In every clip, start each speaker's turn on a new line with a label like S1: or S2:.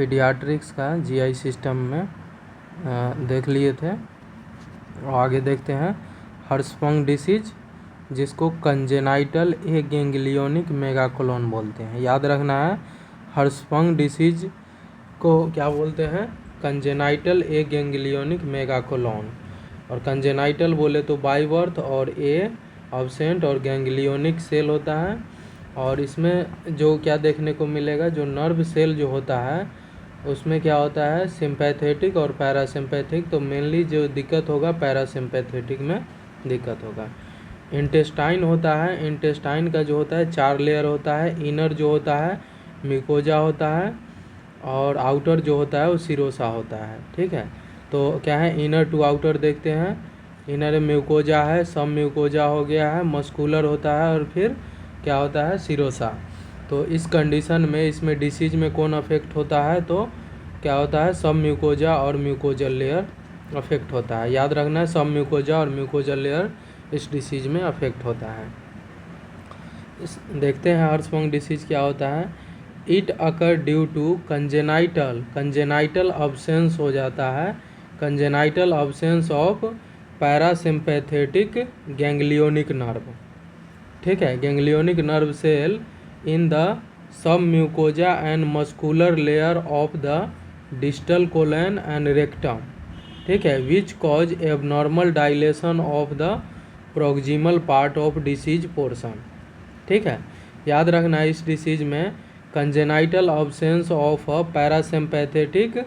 S1: Paediatrics का GI system में देख लिए थे। और आगे देखते हैं हर्शफंग डिसीज, जिसको कंजेनाइटल ए गैंग्लियोनिक मेगाकोलोन बोलते हैं। याद रखना है, हर्शफंग डिसीज को क्या बोलते हैं? कंजेनाइटल ए गैंग्लियोनिक मेगाकोलोन। और कंजेनाइटल बोले तो बाई बर्थ, और ए अब्सेंट, और गैंग्लियोनिक सेल होता है। और इसमें जो क्या देखने को मिलेगा, जो नर्व सेल जो होता है उसमें क्या होता है, सिंपैथेटिक और पैरासिम्पैथिक। तो मेनली जो दिक्कत होगा पैरासिम्पैथेटिक में दिक्कत होगा। इंटेस्टाइन होता है, इंटेस्टाइन का जो होता है 4 लेयर होता है। इनर जो होता है म्यूकोजा होता है, और आउटर जो होता है वो सिरोसा होता है। ठीक है, तो क्या है, इनर टू आउटर देखते हैं। इनर म्यूकोजा है, सब म्यूकोजा हो गया है, मस्कुलर होता है, और फिर क्या होता है, सिरोसा। तो इस कंडीशन में इसमें डिसीज में कौन अफेक्ट होता है, तो क्या होता है, सब म्यूकोजा और म्यूकोजल लेयर अफेक्ट होता है। याद रखना है, सब म्यूकोजा और म्यूकोजल लेयर इस डिसीज में अफेक्ट होता है। देखते हैं हर्शफंग डिसीज क्या होता है। It occur due to congenital absence हो जाता है, congenital absence of parasympathetic ganglionic nerve. ठीक है, ganglionic nerve cell in the submucosa and muscular layer of the distal colon and rectum. ठीक है, which cause abnormal dilation of the proximal part of disease portion. ठीक है, याद रखना है, इस डिसीज में congenital absence of parasympathetic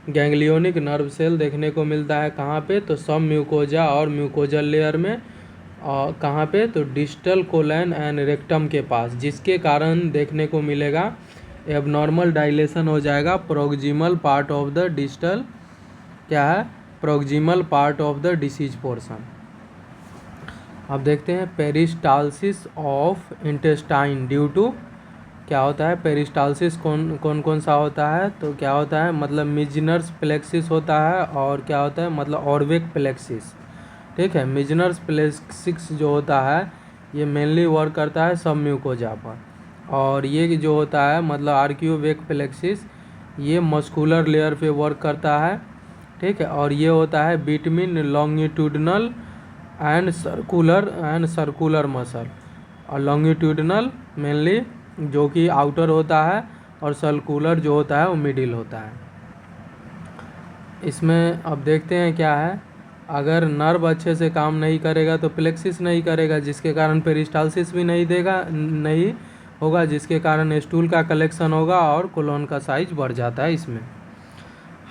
S1: ganglionic nerve cell देखने को मिलता है। कहाँ पे, तो सब म्यूकोजा और म्यूकोजल लेयर में। और कहाँ पे, तो डिस्टल कोलन एंड रेक्टम के पास, जिसके कारण देखने को मिलेगा एबनॉर्मल डायलेशन हो जाएगा proximal part of the distal, क्या है, proximal part of the disease portion. अब देखते हैं peristalsis of intestine due to, क्या होता है, पेरिस्टालसिस कौन सा होता है, तो क्या होता है, मतलब मिजनर्स प्लेक्सिस होता है, और क्या होता है, मतलब ऑर्वेक प्लेक्सिस। ठीक है, मिजनर्स प्लेक्सिस जो होता है ये मेनली वर्क करता है सब म्यूकोजा पर, और ये जो होता है मतलब आर्क्योवेक प्लेक्सिस ये मस्कुलर लेयर पे वर्क करता है। ठीक है, और ये होता है between longitudinal and circular muscle. और लॉन्गिट्यूडनल मेनली जो कि आउटर होता है, और सर्कुलर जो होता है वो मिडिल होता है। इसमें अब देखते हैं क्या है, अगर नर्व अच्छे से काम नहीं करेगा तो प्लेक्सिस नहीं करेगा, जिसके कारण पेरिस्टालसिस भी नहीं होगा, जिसके कारण स्टूल का कलेक्शन होगा और कोलोन का साइज बढ़ जाता है। इसमें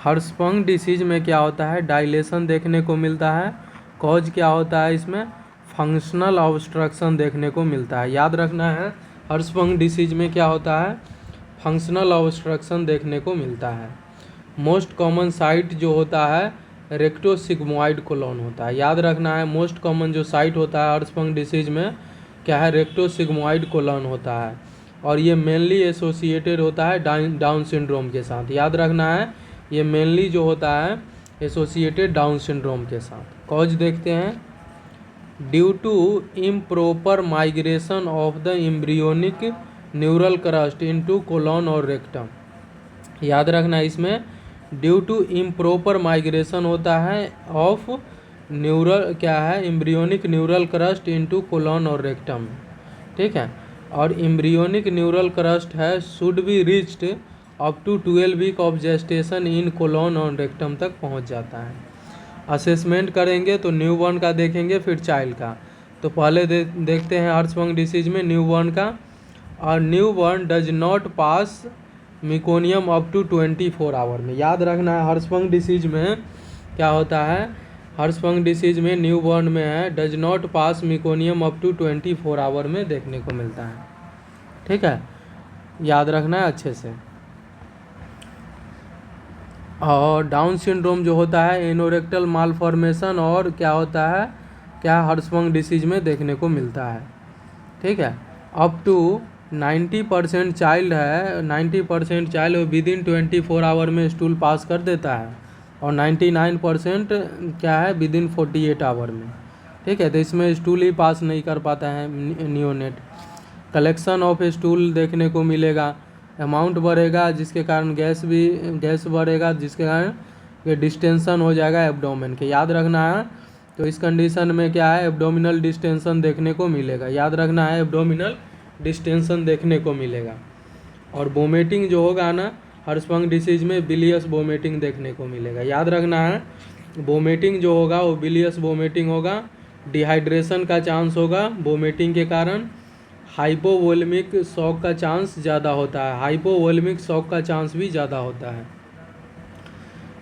S1: हर्शफंग डिसीज में क्या होता है, डायलेशन देखने को मिलता है। कॉज क्या होता है, इसमें फंक्शनल ऑब्स्ट्रक्शन देखने को मिलता है। याद रखना है, हर्शफंग डिसीज में क्या होता है, फंक्शनल ऑब्स्ट्रक्शन देखने को मिलता है। मोस्ट कॉमन साइट जो होता है रेक्टोसिग्मोइड कोलोन होता है। याद रखना है, मोस्ट कॉमन जो साइट होता है हर्शफंग डिसीज में क्या है, रेक्टोसिग्मोइड कोलोन होता है, और ये मेनली एसोसिएटेड होता है डाउन सिंड्रोम के साथ। याद रखना है, ये मेनली जो होता है एसोसिएटेड डाउन सिंड्रोम के साथ। कॉज देखते हैं, due to improper migration of the embryonic neural crest into colon और रेक्टम। याद रखना है, इसमें ड्यू टू इम्प्रॉपर माइग्रेशन होता है ऑफ न्यूरल, क्या है, embryonic neural crest into colon और रेक्टम। ठीक है, और एम्ब्रियोनिक न्यूरल क्रस्ट है should be reached up to 12 week of gestation in colon और रेक्टम तक पहुंच जाता है। असेसमेंट करेंगे तो न्यूबॉर्न का देखेंगे, फिर चाइल्ड का। तो पहले देखते हैं हर्शफंग डिसीज में न्यूबॉर्न का। और newborn does not pass meconium up to 24 hour में। याद रखना है, हर्शफंग डिसीज में क्या होता है, हर्शफंग डिसीज में न्यूबॉर्न में है does not pass meconium up to 24 hour में देखने को मिलता है। ठीक है, याद रखना है अच्छे से। और डाउन सिंड्रोम जो होता है एनोरेक्टल मालफॉर्मेशन, और क्या होता है, क्या हर्शफंग डिसीज में देखने को मिलता है। ठीक है, अप टू 90% चाइल्ड है, 90% चाइल्ड विद इन 24 आवर में स्टूल पास कर देता है, और 99% क्या है, विद इन 48 आवर में। ठीक है, तो इसमें स्टूल ही पास नहीं कर पाता है नियोनेट। कलेक्शन ऑफ स्टूल देखने को मिलेगा, अमाउंट बढ़ेगा जिसके कारण गैस बढ़ेगा, जिसके कारण ये डिस्टेंशन हो जाएगा एब्डोमेन के। याद रखना है। तो इस कंडीशन में क्या है, एब्डोमिनल डिस्टेंशन देखने को मिलेगा। याद रखना है, एब्डोमिनल डिस्टेंशन देखने को मिलेगा। और वोमिटिंग जो होगा ना हर्षफंग डिसीज में बिलियस वोमिटिंग देखने को मिलेगा। याद रखना है, वोमिटिंग जो होगा वो बिलियस वोमिटिंग होगा। डिहाइड्रेशन का चांस होगा वोमिटिंग के कारण। हाइपोवोलेमिक शॉक का चांस ज़्यादा होता है, हाइपोवोलेमिक शॉक का चांस भी ज़्यादा होता है।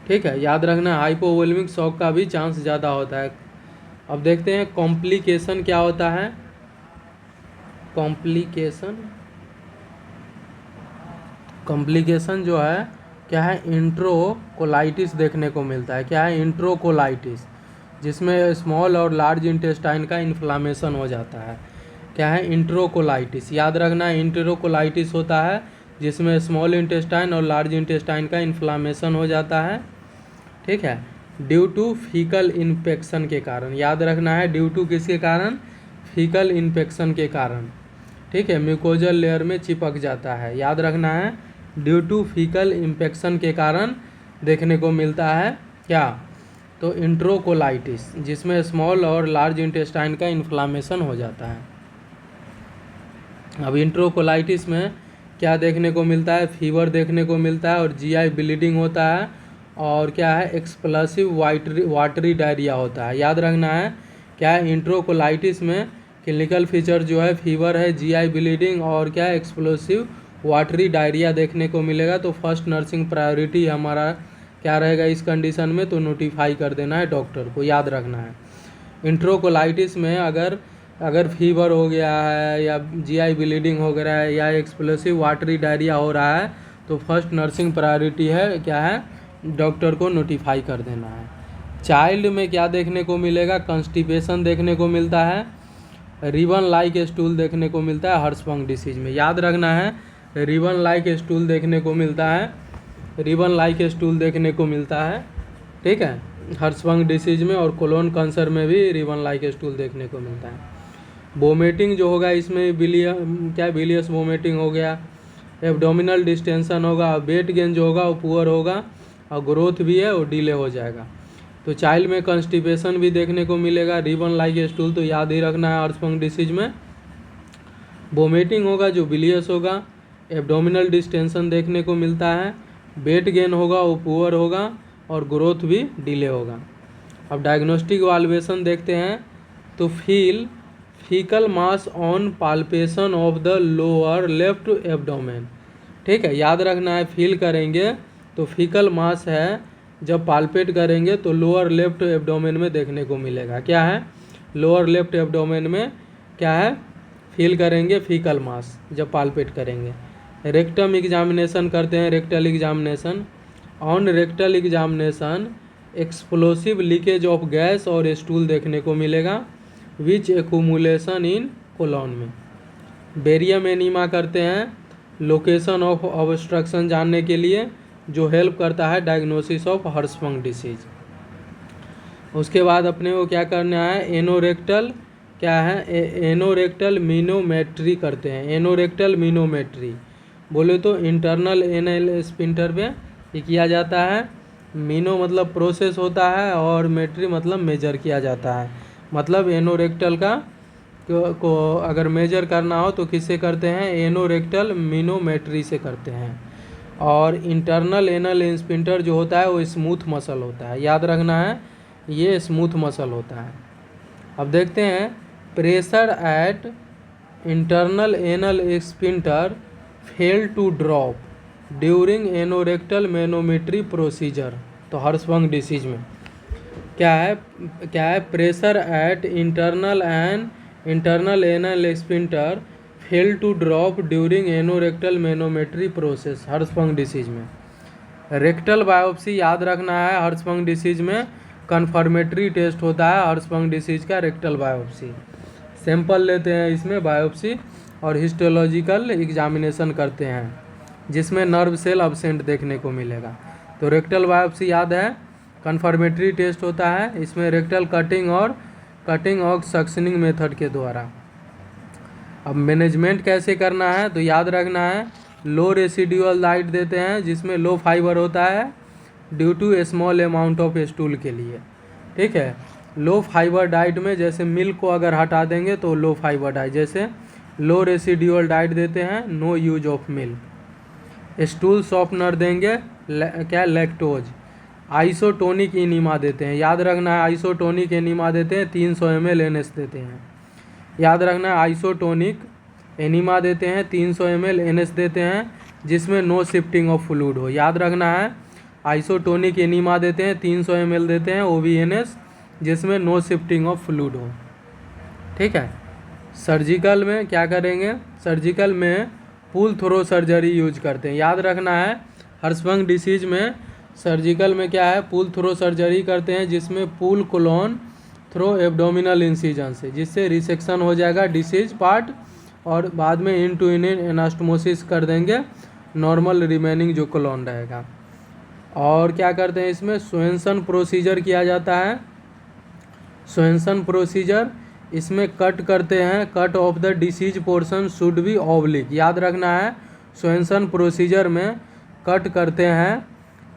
S1: ठीक है, याद रखना, हाइपोवोलेमिक शॉक का भी चांस ज़्यादा होता है। अब देखते हैं कॉम्प्लिकेशन क्या होता है। कॉम्प्लिकेशन जो है क्या है, इंट्रोकोलाइटिस देखने को मिलता है। क्या है, इंट्रोकोलाइटिस, जिसमें स्मॉल और लार्ज इंटेस्टाइन का इन्फ्लामेशन हो जाता है। क्या है, इंट्रोकोलाइटिस। याद रखना, इंट्रोकोलाइटिस होता है जिसमें स्मॉल इंटेस्टाइन और लार्ज इंटेस्टाइन का इन्फ्लामेशन हो जाता है। ठीक है, ड्यू टू फीकल इन्फेक्शन के कारण। याद रखना है, ड्यू टू किसके कारण, फीकल इन्फेक्शन के कारण। ठीक है, म्यूकोजल लेयर में चिपक जाता है। याद रखना है, ड्यू टू फीकल इन्फेक्शन के कारण देखने को मिलता है क्या, तो इंट्रोकोलाइटिस, जिसमें स्मॉल और लार्ज इंटेस्टाइन का इन्फ्लामेशन हो जाता है। अब इंट्रोकोलाइटिस में क्या देखने को मिलता है, फीवर देखने को मिलता है और जीआई ब्लीडिंग होता है। और क्या है, एक्सप्लोसिव वाटरी डायरिया होता है। याद रखना है, क्या है, इंट्रोकोलाइटिस में क्लिनिकल फीचर जो है फीवर है, जीआई ब्लीडिंग और क्या है, एक्सप्लोसिव वाटरी डायरिया देखने को मिलेगा। तो फर्स्ट नर्सिंग प्रायोरिटी हमारा क्या रहेगा इस कंडीशन में, तो नोटिफाई कर देना है डॉक्टर को। याद रखना है, इंट्रोकोलाइटिस में अगर फीवर हो गया है या जीआई ब्लीडिंग हो गया है या एक्सप्लोसिव वाटरी डायरिया हो रहा है, तो फर्स्ट नर्सिंग प्रायोरिटी है क्या है, डॉक्टर को नोटिफाई कर देना है। चाइल्ड में क्या देखने को मिलेगा, कॉन्स्टिपेशन देखने को मिलता है, रिबन लाइक स्टूल देखने को मिलता है हर्षफंग डिसीज में। याद रखना है, रिबन लाइक स्टूल देखने को मिलता है, रिबन लाइक स्टूल देखने को मिलता है। ठीक है, हर्षफंग डिसीज में और कोलोन कैंसर में भी रिबन लाइक स्टूल देखने को मिलता है। वोमिटिंग जो होगा इसमें बिलियस वोमिटिंग हो गया, एब्डोमिनल डिस्टेंशन होगा, वेट गेन जो होगा वो पुअर होगा और ग्रोथ भी है वो डिले हो जाएगा। तो चाइल्ड में कॉन्स्टिपेशन भी देखने को मिलेगा, रिबन लाइक स्टूल तो याद ही रखना है हर्षफंग डिसीज में। वोमिटिंग होगा जो बिलियस होगा, एब्डोमिनल डिस्टेंशन देखने को मिलता है, वेट गेन होगा वो पुअर होगा और ग्रोथ भी डिले होगा। अब डायग्नोस्टिक वाल्वेशन देखते हैं, तो faecal mass on palpation of the lower left abdomen. ठीक है, याद रखना है, फील करेंगे तो फीकल मास है, जब पाल्पेट करेंगे तो लोअर लेफ्ट एब्डोमेन में देखने को मिलेगा। क्या है, लोअर लेफ्ट एब्डोमेन में क्या है, फील करेंगे फीकल मास जब पाल्पेट करेंगे। रेक्टम एग्जामिनेशन करते हैं, rectal examination. On rectal examination explosive leakage of gas और स्टूल देखने को मिलेगा, विच एक्यूमुलेशन इन कोलॉन में। बेरियम एनीमा करते हैं, लोकेशन ऑफ ऑब्स्ट्रक्शन जानने के लिए, जो हेल्प करता है डायग्नोसिस ऑफ हर्षफंग डिसीज। उसके बाद अपने को क्या करना है, एनोरेक्टल क्या है, एनोरेक्टल मीनोमेट्री करते हैं। एनोरेक्टल मीनोमेट्री बोले तो इंटरनल एनल स्पिंटर पे ये किया जाता है। मीनो मतलब प्रोसेस होता है और मेट्री मतलब मेजर किया जाता है। मतलब एनोरेक्टल को अगर मेजर करना हो तो किससे करते हैं, एनोरेक्टल मीनोमेट्री से करते हैं। और इंटरनल एनल स्पिंटर जो होता है वो स्मूथ मसल होता है। याद रखना है, ये स्मूथ मसल होता है। अब देखते हैं pressure at internal anal sphincter fail to drop during anorectal manometry procedure. तो हर्षफंग डिसीज में क्या है, pressure at internal anal sphincter fail to drop during anorectal manometry process Hirschsprung disease में। रेक्टल बायोप्सी याद रखना है, हर्षफंग डिसीज में confirmatory test होता है हर्षफंग डिसीज का, रेक्टल बायोप्सी। सैंपल लेते हैं इसमें बायोप्सी और हिस्टोलॉजिकल एग्जामिनेशन करते हैं, जिसमें नर्व सेल अब्सेंट देखने को मिलेगा। तो रेक्टल बायोप्सी याद है, कन्फर्मेटरी टेस्ट होता है, इसमें रेक्टल कटिंग और सक्शनिंग मेथड के द्वारा। अब मैनेजमेंट कैसे करना है, तो याद रखना है लो रेसिड्यूअल डाइट देते हैं जिसमें लो फाइबर होता है due to small amount of stool के लिए। ठीक है, लो फाइबर डाइट में जैसे मिल्क को अगर हटा देंगे तो लो फाइबर डाइट, जैसे लो रेसिड्यूअल डाइट देते हैं, no use of milk. Stool softener देंगे क्या, लैक्टोज। आइसोटोनिक इनीमा देते हैं, याद रखना है आइसोटोनिक एनीमा देते हैं 300 ml NS देते हैं, याद रखना है आइसोटोनिक एनीमा देते हैं 300 ml NS देते हैं जिसमें नो शिफ्टिंग ऑफ फ्लूइड हो। याद रखना है आइसोटोनिक एनीमा देते हैं 300 ml देते हैं OVNS जिसमें नो शिफ्टिंग ऑफ फ्लूइड हो। ठीक है, सर्जिकल में क्या करेंगे, सर्जिकल में पुल थ्रो सर्जरी यूज करते हैं। याद रखना है हर्शबर्ग डिसीज में सर्जिकल में क्या है, पुल थ्रो सर्जरी करते हैं जिसमें पुल कोलोन थ्रो एब्डोमिनल इंसिजन से, जिससे रिसेक्शन हो जाएगा डिसीज पार्ट और बाद में इन टू इन एनास्टोमोसिस कर देंगे नॉर्मल रिमेनिंग जो कोलोन रहेगा। और क्या करते हैं इसमें स्वेंसन प्रोसीजर किया जाता है। स्वेंसन प्रोसीजर इसमें कट करते हैं, cut off the disease portion should be oblique. याद रखना है स्वेंसन प्रोसीजर में कट करते हैं,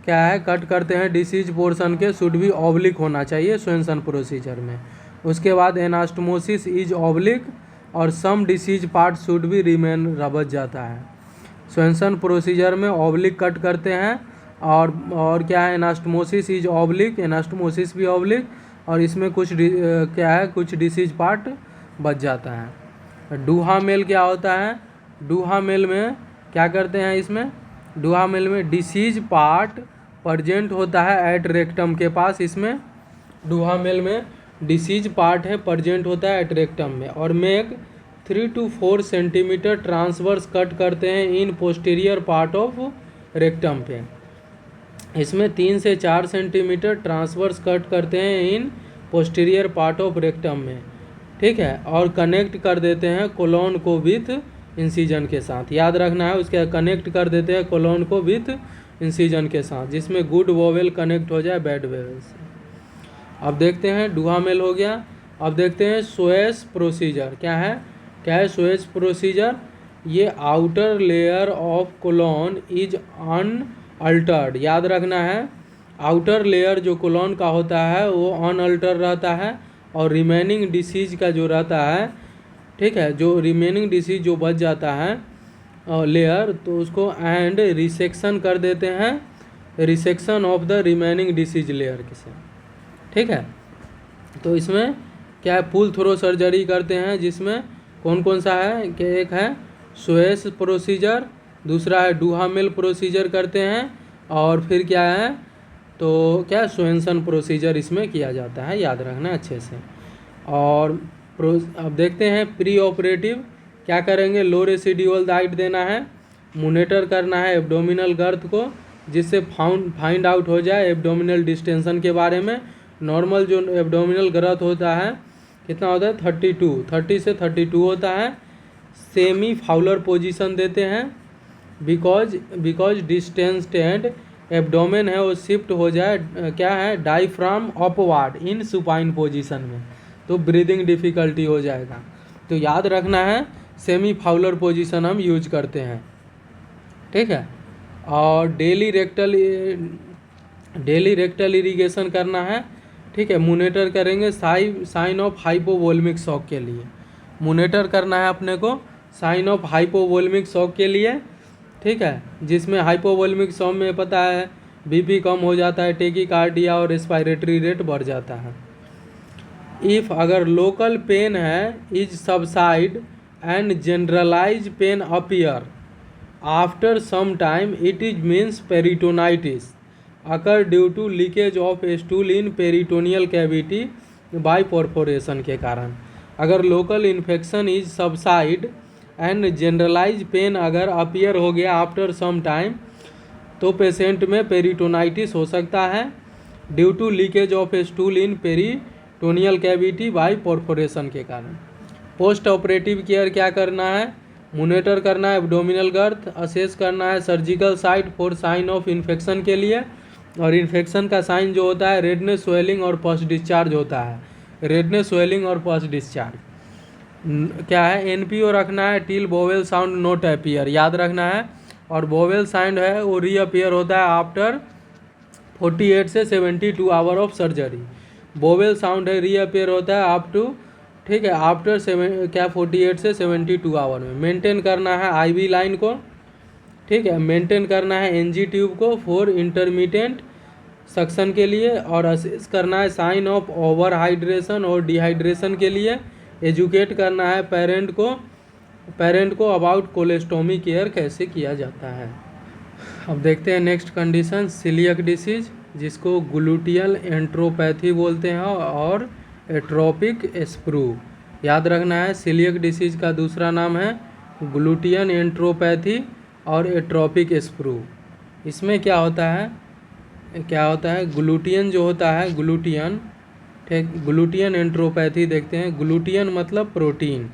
S1: क्या है, कट करते हैं डिसीज पोर्शन के शुड बी ऑब्लिक होना चाहिए स्वेंसन प्रोसीजर में। उसके बाद एनास्टोमोसिस इज ऑब्लिक और some disease part should be remain, बच जाता है। स्वेंसन प्रोसीजर में ऑब्लिक कट करते हैं और क्या है, एनास्टोमोसिस इज ऑब्लिक, एनास्टोमोसिस भी ऑब्लिक और इसमें कुछ क्या है, कुछ डिसीज पार्ट बच जाता है। डूहा मेल क्या होता है, डूहा मेल में क्या करते हैं, इसमें डूहा मेल में डिसीज पार्ट प्रजेंट होता है एट रेक्टम के पास। इसमें डूहा मेल में डिसीज पार्ट है प्रजेंट होता है एट रेक्टम में और make 3 to 4 centimetre transverse cut करते हैं इन पोस्टीरियर पार्ट ऑफ रेक्टम पे। इसमें 3 से 4 सेंटीमीटर ट्रांसवर्स कट करते हैं इन पोस्टीरियर पार्ट ऑफ रेक्टम में। ठीक है, और कनेक्ट कर देते हैं कोलोन को विथ इंसिजन के साथ। याद रखना है उसके कनेक्ट कर देते हैं कोलोन को विथ इंसिजन के साथ जिसमें गुड वोवेल कनेक्ट हो जाए बैड वोवेल से। अब देखते हैं डूहा मेल हो गया। अब देखते हैं सोएस प्रोसीजर क्या है, क्या है सोएस प्रोसीजर। ये outer layer of colon is unaltered. याद रखना है आउटर लेयर जो कोलोन का होता है वो अनअल्टर रहता है और रिमेनिंग डिसीज का जो रहता है, ठीक है, जो रिमेनिंग डिसीज जो बच जाता है लेयर तो उसको एंड रिसेक्शन कर देते हैं, resection of the remaining disease layer के से। ठीक है, तो इसमें क्या है, पुल थ्रो सर्जरी करते हैं जिसमें कौन कौन सा है कि एक है सोएस प्रोसीजर, दूसरा है डूहा मेल प्रोसीजर करते हैं और फिर क्या है तो क्या स्वेंसन प्रोसीजर इसमें किया जाता है। याद रखना अच्छे से। और अब देखते हैं प्री ऑपरेटिव क्या करेंगे, लो रेसिड्यूअल डाइट देना है, मोनिटर करना है एब्डोमिनल गर्थ को जिससे फाइंड आउट हो जाए एब्डोमिनल डिस्टेंशन के बारे में। नॉर्मल जो एब्डोमिनल ग्रोथ होता है कितना होता है 30 से 32 होता है। सेमी फाउलर पोजीशन देते हैं बिकॉज डिस्टेंस्टेंट एब्डोमेन है वो शिफ्ट हो जाए क्या है डायफ्राम अपवार्ड इन सुपाइन पोजीशन में, तो ब्रीदिंग डिफ़िकल्टी हो जाएगा। तो याद रखना है सेमी फाउलर पोजीशन हम यूज करते हैं। ठीक है, और डेली रेक्टल इरिगेशन करना है। ठीक है, मोनिटर करेंगे साइन ऑफ हाइपोवोल्मिक शॉक के लिए, मोनिटर करना है अपने को साइन ऑफ हाइपोवोल्मिक शॉक के लिए। ठीक है, जिसमें हाइपोवोल्मिक शॉक में पता है बीपी कम हो जाता है, टेकीकार्डिया और रेस्पिरेटरी रेट बढ़ जाता है। इफ़ अगर लोकल पेन है is subside and generalise pain appear after some time it is means peritonitis occur due to leakage of stool in peritoneal cavity by perforation के कारण। अगर local infection is subside and generalise pain अगर appear हो गया after some time तो patient में peritonitis हो सकता है due to leakage of stool in peritoneal cavity by perforation के कारण। पोस्ट ऑपरेटिव केयर क्या करना है, मोनिटर करना है एब्डोमिनल गर्थ, असेस करना है surgical site for sign of infection के लिए। और इन्फेक्शन का साइन जो होता है रेडनेस स्वेलिंग और पस डिस्चार्ज होता है, रेडनेस स्वेलिंग और पस डिस्चार्ज। क्या है एनपीओ रखना है till bowel sound note appear. याद रखना है और वोवेल साउंड है वो रीअपियर होता है आफ्टर 48 से 72 hour of surgery. Vowel sound है रीअपियर होता है अप टू, ठीक है, आफ्टर 48 से 72 आवर में। मेंटेन करना है आईवी लाइन को, ठीक है, मेंटेन करना है एनजी ट्यूब को फॉर इंटरमीडिएट सक्शन के लिए, और असेस करना है साइन ऑफ ओवर हाइड्रेशन और डिहाइड्रेशन के लिए। एजुकेट करना है पेरेंट को अबाउट कोलेस्टोमी केयर कैसे किया जाता है। अब देखते हैं नेक्स्ट कंडीशन, सिलियक डिसीज, जिसको ग्लूटियल एंट्रोपैथी बोलते हैं और एट्रोपिक स्प्रू। याद रखना है सिलियक डिसीज का दूसरा नाम है ग्लूटियन एंट्रोपैथी और एट्रोपिक स्प्रू। इसमें क्या होता है ग्लूटियन जो होता है ग्लूटियन, ठीक, ग्लूटियन एंट्रोपैथी देखते हैं। ग्लूटियन मतलब प्रोटीन,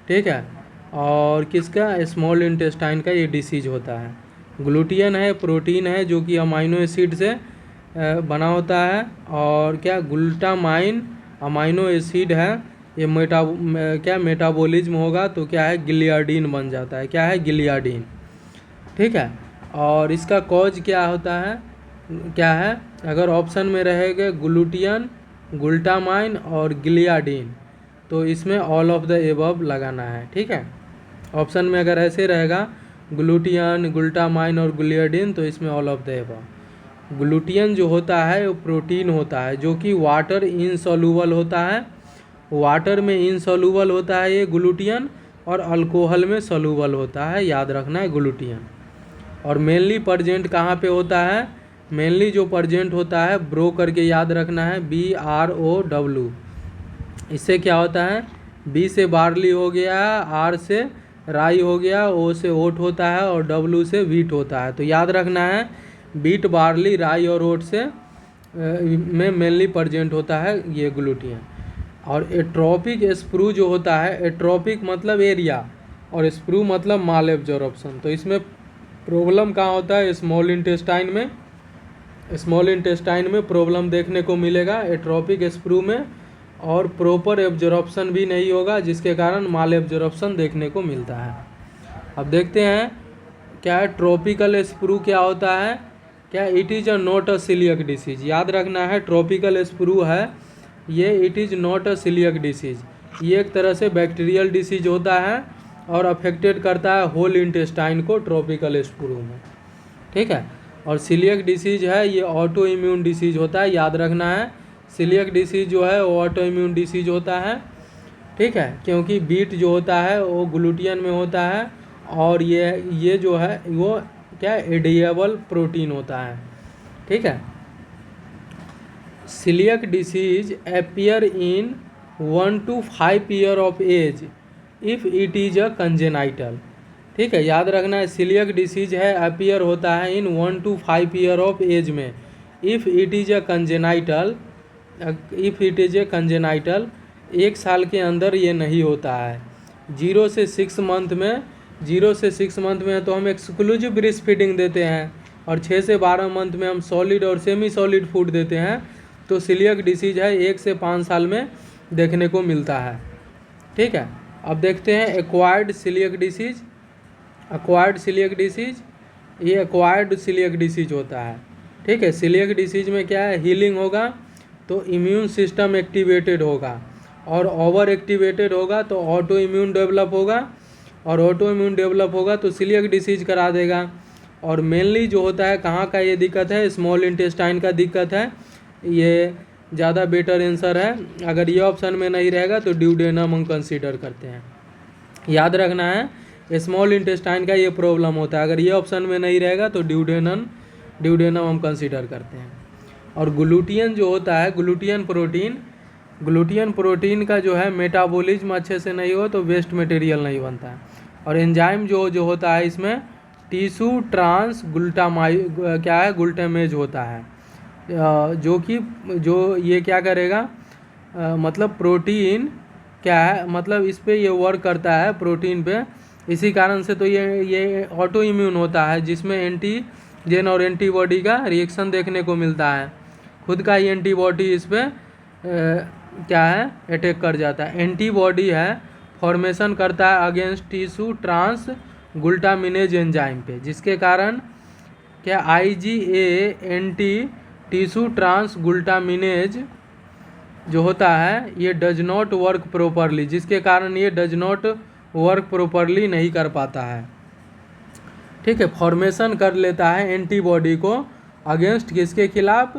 S1: ठीक है, और किसका, स्मॉल इंटेस्टाइन का ये डिसीज होता है। ग्लूटियन है प्रोटीन है जो कि अमाइनो एसिड से बना होता है, और क्या ग्लूटामाइन अमाइनो एसिड है, ये मेटाबॉलिज्म होगा तो क्या है गिलियाडीन बन जाता है, क्या है गिलियाडीन, ठीक है। और इसका कॉज क्या होता है, क्या है, अगर ऑप्शन में रहेगा ग्लूटियन, ग्लूटामाइन और गिलियाडीन तो इसमें ऑल ऑफ द एबव लगाना है, ठीक है। ऑप्शन में अगर ऐसे रहेगा ग्लूटियन, ग्लूटामाइन और गिलियाडीन तो इसमें ऑल ऑफ द एबव। ग्लूटियन जो होता है वो प्रोटीन होता है जो कि वाटर इनसॉल्यूबल होता है, वाटर में इनसॉल्यूबल होता है ये ग्लूटियन, और अल्कोहल में सॉल्यूबल होता है, याद रखना है ग्लूटियन। और मेनली प्रेजेंट कहाँ पे होता है, मेनली जो प्रेजेंट होता है ब्रो करके याद रखना है, BROW। इससे क्या होता है, B से बार्ली हो गया, R से राई हो गया, O से ओट होता है और W से वीट होता है। तो याद रखना है बीट, बार्ली, राई और ओट से में मेनली प्रेजेंट होता है ये ग्लूटियन। और एट्रोपिक स्प्रू जो होता है, एट्रोपिक मतलब एरिया और स्प्रू मतलब माल एब्जॉर्प्शन। तो इसमें प्रॉब्लम कहाँ होता है, स्मॉल इंटेस्टाइन में, स्मॉल इंटेस्टाइन में प्रॉब्लम देखने को मिलेगा एट्रोपिक स्प्रू में, और प्रॉपर एब्जॉर्प्शन भी नहीं होगा जिसके कारण माल एब्जॉर्प्शन देखने को मिलता है। अब देखते हैं क्या है ट्रॉपिकल स्प्रू क्या होता है, क्या it is not a coeliac disease. याद रखना है ट्रॉपिकल स्प्रू है ये, it is not a coeliac disease, ये एक तरह से बैक्टीरियल डिसीज होता है और अफेक्टेड करता है होल इंटेस्टाइन को ट्रॉपिकल स्प्रू में, ठीक है। और सिलियक डिसीज है ये ऑटो इम्यून डिसीज होता है, याद रखना है सिलियक डिसीज जो है वो ऑटो इम्यून डिसीज होता है, ठीक है, क्योंकि बीट जो होता है वो ग्लूटियन में होता है, और ये जो है वो क्या एडिएबल प्रोटीन होता है, ठीक है। Coeliac disease appear in 1 to 5 year of age if it is a congenital, ठीक है। याद रखना है सिलियक डिसीज है अपीयर होता है इन 1 to 5 ईयर ऑफ एज में, if it is a congenital, if it is a congenital 1 साल के अंदर ये नहीं होता है। 0 से 6 मंथ में, 0 से 6 मंथ में तो हम एक्सक्लूसिव ब्रेस्ट फीडिंग देते हैं, और 6 से 12 मंथ में हम सॉलिड और सेमी सॉलिड फूड देते हैं। तो सिलियक डिसीज है 1 से 5 साल में देखने को मिलता है, ठीक है। अब देखते हैं acquired coeliac disease. Acquired coeliac disease, ये एक्वायर्ड सिलियक डिसीज होता है, ठीक है। सिलियक डिसीज में क्या है, हीलिंग होगा तो इम्यून सिस्टम एक्टिवेटेड होगा, और ओवर एक्टिवेटेड होगा तो ऑटो इम्यून डेवलप होगा, और ऑटो इम्यून डेवलप होगा तो सिलियक डिसीज करा देगा। और मेनली जो होता है कहाँ का ये दिक्कत है, स्मॉल इंटेस्टाइन का दिक्कत है, ये ज़्यादा बेटर आंसर है। अगर ये ऑप्शन में नहीं रहेगा तो ड्यूडेनम हम कंसीडर करते हैं। याद रखना है स्मॉल इंटेस्टाइन का ये प्रॉब्लम होता है, अगर ये ऑप्शन में नहीं रहेगा तो ड्यूडेनम हम कंसीडर करते हैं। और ग्लूटियन जो होता है, ग्लूटियन प्रोटीन का जो है मेटाबॉलिज्म अच्छे से नहीं हो तो वेस्ट मटेरियल नहीं बनता है। और एंजाइम जो होता है इसमें टिश्यू ट्रांस ग्लूटामेज होता है, जो ये क्या करेगा, मतलब प्रोटीन क्या है, मतलब इस पे ये वर्क करता है प्रोटीन पे, इसी कारण से तो ये ऑटो इम्यून होता है जिसमें एंटीजन और एंटीबॉडी का रिएक्शन देखने को मिलता है। खुद का ही एंटीबॉडी इस पर क्या है अटैक कर जाता है। एंटीबॉडी है फॉर्मेशन करता है against tissue transglutaminase enzyme पे, जिसके कारण क्या IgA anti tissue transglutaminase जो होता है ये डज नॉट वर्क प्रॉपरली, जिसके कारण ये डज नॉट वर्क प्रॉपरली नहीं कर पाता है। ठीक है, फॉर्मेशन कर लेता है एंटीबॉडी को अगेंस्ट किसके खिलाफ,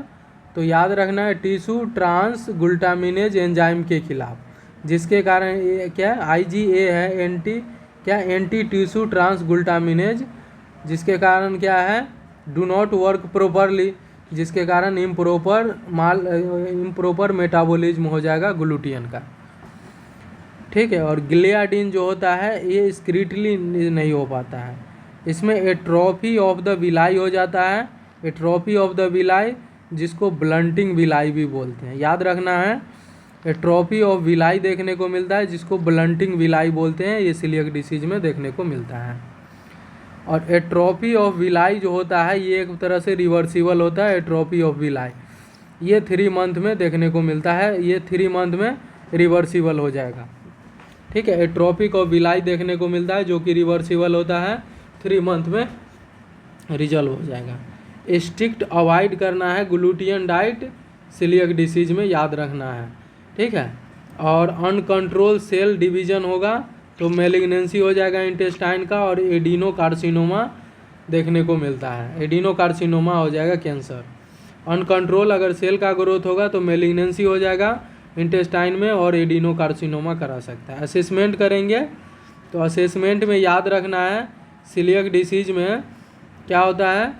S1: तो याद रखना है टिश्यू ट्रांस ग्लूटामिनेज एंजाइम के खिलाफ, जिसके कारण ये क्या IgA है एंटी टिश्यू ट्रांस ग्लूटामिनेज, जिसके कारण क्या है डू नॉट वर्क प्रॉपरली, जिसके कारण इम्प्रॉपर मेटाबॉलिज्म हो जाएगा ग्लूटियन का। ठीक है, और गिलियाडिन जो होता है ये स्क्रीटली नहीं हो पाता है, इसमें एट्रोफी ऑफ द विलाई हो जाता है, एट्रोफी ऑफ द विलाई जिसको ब्लंटिंग विलाई भी बोलते हैं, याद रखना है एट्रोफी ऑफ विलाई देखने को मिलता है जिसको ब्लंटिंग विलाई बोलते हैं, ये सीलियक डिसीज में देखने को मिलता है। और एट्रोफी ऑफ विलाई जो होता है ये एक तरह से रिवर्सिबल होता है, एट्रोफी ऑफ विलाई ये 3 मंथ में देखने को मिलता है, ये 3 मंथ में रिवर्सिबल हो जाएगा। ठीक है, एट्रोफिक ऑफ विलाई देखने को मिलता है जो कि रिवर्सिबल होता है, 3 मंथ में रिजल्व हो जाएगा। स्ट्रिक्ट अवॉइड करना है ग्लूटियन डाइट सीलियक डिसीज में, याद रखना है। ठीक है, और अनकंट्रोल सेल डिवीजन होगा तो मेलिग्नेंसी हो जाएगा इंटेस्टाइन का, और एडिनो कार्सिनोमा देखने को मिलता है, एडिनो कार्सिनोमा हो जाएगा कैंसर। अनकंट्रोल अगर सेल का ग्रोथ होगा तो मेलिग्नेंसी हो जाएगा इंटेस्टाइन में और एडिनो कार्सिनोमा करा सकता है। असेसमेंट करेंगे तो असेसमेंट में याद रखना है सीलियक डिसीज में क्या होता है,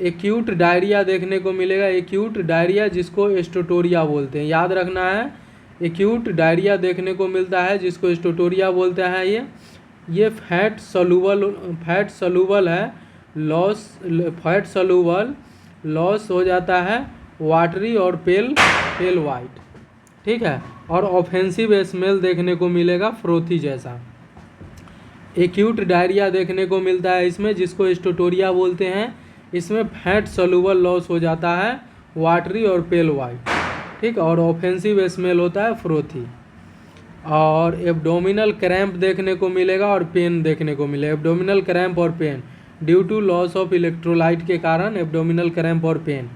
S1: एक्यूट डायरिया देखने को मिलेगा, एक्यूट डायरिया जिसको एस्टोटोरिया बोलते हैं, याद रखना है एक्यूट डायरिया देखने को मिलता है जिसको एस्टोटोरिया बोलते हैं। ये फैट सलूबल है, फैट सलूबल लॉस हो जाता है, वाटरी और पेल वाइट। ठीक है, और ऑफेंसिव स्मेल देखने को मिलेगा फ्रोथी जैसा। एक्यूट डायरिया देखने को मिलता है इसमें जिसको एस्टोटोरिया बोलते हैं, इसमें फैट सलूबल लॉस हो जाता है, वाटरी और पेल वाइट। ठीक, और ऑफेंसिव स्मेल होता है फ्रोथी। और एब्डोमिनल क्रैम्प देखने को मिलेगा और पेन देखने को मिलेगा, एब्डोमिनल क्रैम्प और pain due to loss of electrolyte के कारण एब्डोमिनल क्रैम्प और पेन।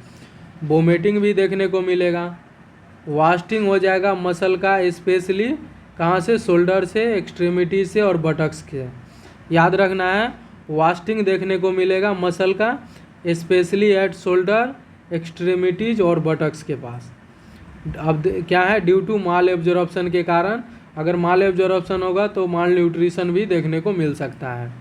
S1: वोमिटिंग भी देखने को मिलेगा, वास्टिंग हो जाएगा मसल का, स्पेशली कहाँ से, शोल्डर से, एक्सट्रीमिटी से और बटक्स के, याद रखना है वास्टिंग देखने को मिलेगा मसल का, स्पेशली एट शोल्डर, एक्सट्रीमिटीज और बटक्स के पास। अब क्या है, ड्यू टू माल एब्जॉर्प्शन के कारण, अगर माल एब्जॉर्प्शन होगा तो माल न्यूट्रिशन भी देखने को मिल सकता है।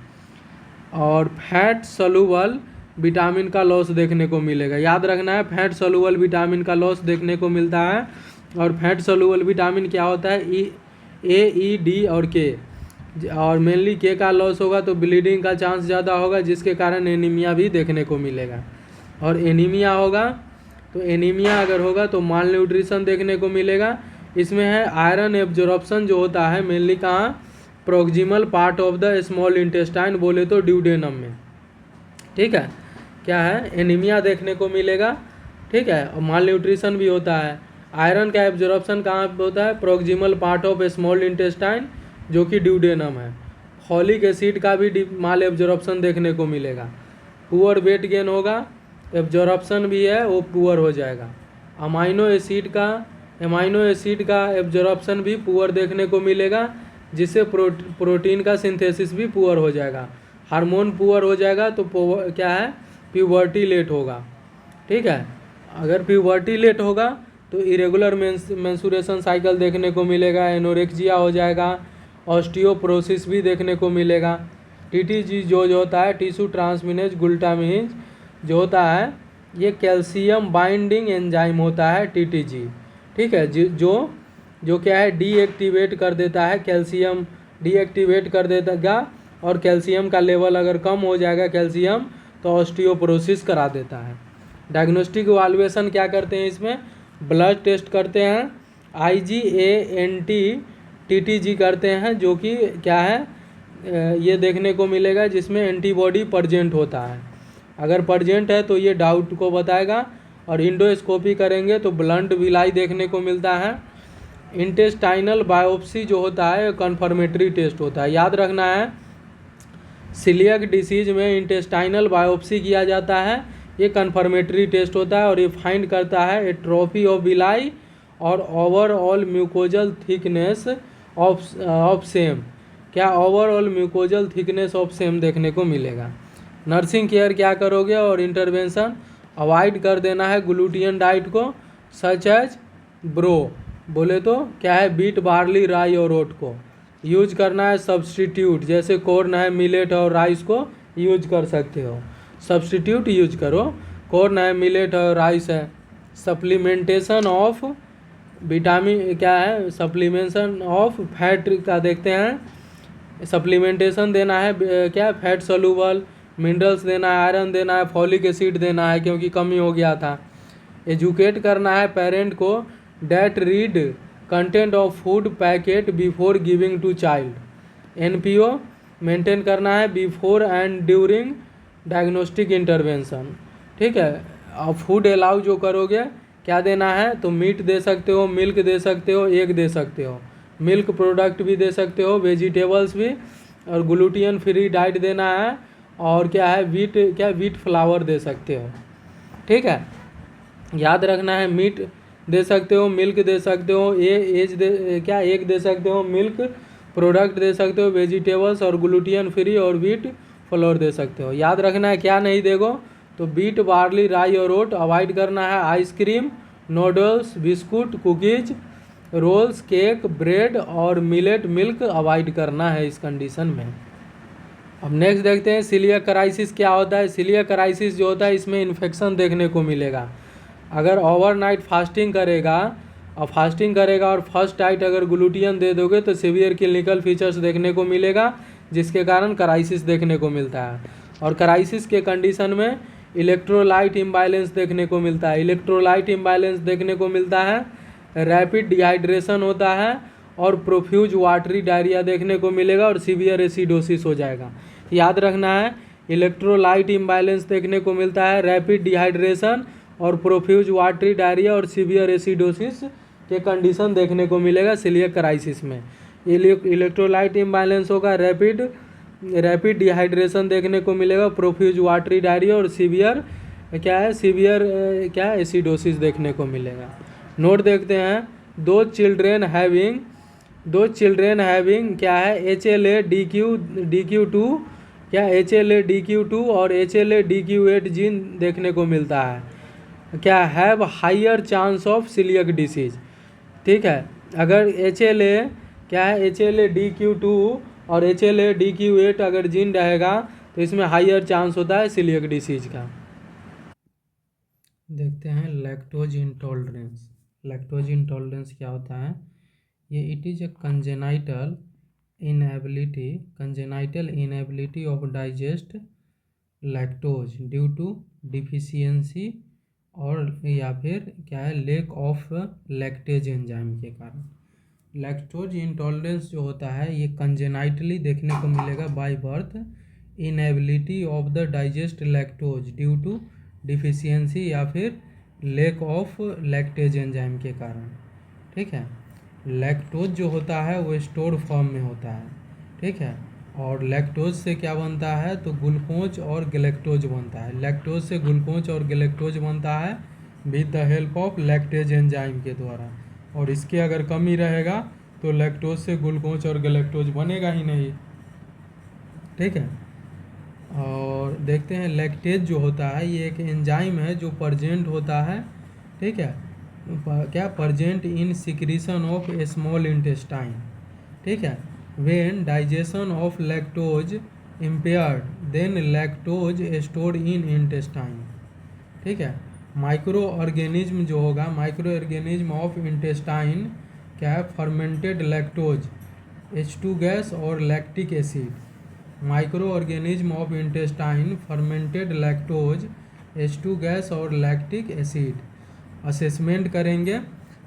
S1: और फैट सलूबल विटामिन का लॉस देखने को मिलेगा, याद रखना है फैट सलूबल विटामिन का लॉस देखने को मिलता है। और फैट सलूबल विटामिन क्या होता है, ए, ई, डी और के, और मेनली के का लॉस होगा तो ब्लीडिंग का चांस ज़्यादा होगा जिसके कारण एनीमिया भी देखने को मिलेगा। और एनीमिया होगा तो एनीमिया अगर होगा तो माल न्यूट्रिशन देखने को मिलेगा। इसमें है आयरन एब्जॉर्प्शन जो होता है मेनली कहाँ, proximal part of the small intestine बोले तो ड्यूडेनम में। ठीक है, क्या है एनीमिया देखने को मिलेगा। ठीक है, और माल न्यूट्रिशन भी होता है। आयरन का एब्जॉर्प्शन कहाँ पे होता है, proximal part of small intestine जो कि ड्यूडेनम है। फॉलिक एसिड का भी माल एब्जॉर्प्शन देखने को मिलेगा। पुअर वेट गेन होगा, एब्जॉर्प्शन भी है वो पुअर हो जाएगा। अमाइनो एसिड का एब्जॉर्प्शन भी पुअर देखने को मिलेगा, जिससे प्रोटीन का सिंथेसिस भी पुअर हो जाएगा। हार्मोन पुअर हो जाएगा तो क्या है, प्यूबर्टी लेट होगा। ठीक है, अगर प्यूबर्टी लेट होगा तो इरेगुलर मेंस्ट्रुएशन साइकिल देखने को मिलेगा, एनोरेक्सिया हो जाएगा, ऑस्टियोपोरोसिस भी देखने को मिलेगा। टीटीजी जो होता है टिश्यू ट्रांसमिनेज ग्लूटामिनेज जो होता है ये कैल्शियम बाइंडिंग एंजाइम होता है टीटीजी। ठीक है, जो क्या है डीएक्टिवेट कर देता है, कैल्शियम डीएक्टिवेट कर देगा, और कैल्शियम का लेवल अगर कम हो जाएगा कैल्शियम तो ऑस्टियोपोरोसिस करा देता है। डायग्नोस्टिक इवैल्यूएशन क्या करते हैं, इसमें ब्लड टेस्ट करते हैं, IgA टीटीजी करते हैं जो कि क्या है ये देखने को मिलेगा जिसमें एंटीबॉडी प्रजेंट होता है। अगर प्रजेंट है तो ये डाउट को बताएगा। और इंडोस्कोपी करेंगे तो ब्लंट विलाई देखने को मिलता है। इंटेस्टाइनल बायोप्सी जो होता है कंफर्मेटरी टेस्ट होता है, याद रखना है सीलियक डिसीज में इंटेस्टाइनल बायोप्सी किया जाता है। ये कन्फर्मेटरी टेस्ट होता है और ये फाइंड करता है एट्रोफी ऑफ बिलाई और overall mucosal thickness of same. क्या overall mucosal thickness of same देखने को मिलेगा। नर्सिंग केयर क्या करोगे और इंटरवेंशन अवॉइड कर देना है ग्लूटियन डाइट को, सच एज ब्रो बोले तो क्या है बीट बार्ली राई और ओट को यूज करना है। सब्सटीट्यूट जैसे कॉर्न है मिलेट और राइस को यूज कर सकते हो, सब्सटीट्यूट यूज करो, कॉर्न है मिलेट और राइस है। सप्लीमेंटेशन ऑफ विटामिन क्या है, सप्लीमेंटेशन ऑफ फैट का देखते हैं। सप्लीमेंटेशन देना है क्या फैट सोलूबल मिनरल्स देना है, आयरन देना है, फॉलिक एसिड देना है क्योंकि कमी हो गया था। एजुकेट करना है पेरेंट को that read content of food packet before giving to child. NPO maintain करना है before and during diagnostic intervention. ठीक है, अब फूड अलाउ जो करोगे क्या देना है तो मीट दे सकते हो, मिल्क दे सकते हो, एग दे सकते हो, मिल्क प्रोडक्ट भी दे सकते हो, वेजिटेबल्स भी, और ग्लूटियन फ्री डाइट देना है और क्या है वीट फ्लावर दे सकते हो। ठीक है, याद रखना है मीट दे सकते हो, मिल्क दे सकते हो, एग दे सकते हो, मिल्क प्रोडक्ट दे सकते हो, वेजिटेबल्स और ग्लूटियन फ्री और वीट फ्लोर दे सकते हो। याद रखना है क्या नहीं देगो तो बीट बार्ली राई और ओट अवॉइड करना है। Ice cream, noodles, biscuit, cookies, rolls, cake, bread और मिलेट मिल्क अवॉइड करना है इस कंडीशन में। अब नेक्स्ट देखते हैं सीलियक क्राइसिस क्या होता है। सीलियक क्राइसिस जो होता है इसमें इन्फेक्शन देखने को मिलेगा। अगर ओवरनाइट फास्टिंग करेगा और फर्स्ट नाइट अगर ग्लूटियन दे दोगे तो सीवियर क्लिनिकल फीचर्स देखने को मिलेगा जिसके कारण क्राइसिस देखने को मिलता है। और क्राइसिस के कंडीशन में इलेक्ट्रोलाइट इम्बैलेंस देखने को मिलता है। इलेक्ट्रोलाइट इम्बैलेंस देखने को मिलता है, रैपिड डिहाइड्रेशन होता है और प्रोफ्यूज वाटरी डायरिया देखने को मिलेगा और सीवियर एसिडोसिस हो जाएगा। याद रखना है इलेक्ट्रोलाइट इम्बैलेंस देखने को मिलता है, रैपिड डिहाइड्रेशन और प्रोफ्यूज वाटरी डायरिया और सीवियर एसिडोसिस के कंडीशन देखने को मिलेगा सीलियक क्राइसिस में। इलेक्ट्रोलाइट इम्बैलेंस होगा, रैपिड डिहाइड्रेशन देखने को मिलेगा, प्रोफ्यूज वाटरी डायरिया और सीवियर एसिडोसिस देखने को मिलेगा। नोट देखते हैं, दो चिल्ड्रेन हैविंग क्या है HLA-DQ2 क्या HLA-DQ2 और HLA-DQ8 जीन देखने को मिलता है, क्या have higher chance of coeliac disease. ठीक है, अगर HLA-DQ2 और HLA-DQ8 अगर जीन रहेगा तो इसमें हायर चांस होता है सीलियक डिसीज का। देखते हैं लैक्टोज इंटॉलरेंस। लैक्टोज इंटॉलरेंस क्या होता है, ये it is a congenital inability of digest lactose due to deficiency और या फिर क्या है लेक ऑफ लैक्टेज एंजाइम के कारण। लैक्टोज इंटॉलरेंस जो होता है ये कंजेनाइटली देखने को मिलेगा by birth, inability of the digest lactose due to deficiency या फिर लेक ऑफ लैक्टेज एंजाइम के कारण। ठीक है, लैक्टोज जो होता है वो स्टोर फॉर्म में होता है। ठीक है, और लैक्टोज से क्या बनता है तो ग्लूकोज और गैलेक्टोज बनता है। लैक्टोज से ग्लूकोज और गैलेक्टोज बनता है with the help of lactase enzyme के द्वारा, और इसके अगर कमी रहेगा तो लैक्टोज से ग्लूकोज और गैलेक्टोज बनेगा ही नहीं। ठीक है, और देखते हैं लैक्टेज जो होता है ये एक एंजाइम है जो प्रेजेंट होता है। ठीक है, क्या present in secretion of small intestine. ठीक है, when digestion of lactose impaired then lactose stored in intestine। ठीक है, माइक्रो ऑर्गेनिज्म जो होगा, माइक्रो ऑर्गेनिज्म ऑफ इंटेस्टाइन क्या है फर्मेंटेड लैक्टोज H2 गैस और lactic acid. Micro organism of intestine fermented lactose H2 gas और लैक्टिक एसिड। असेसमेंट करेंगे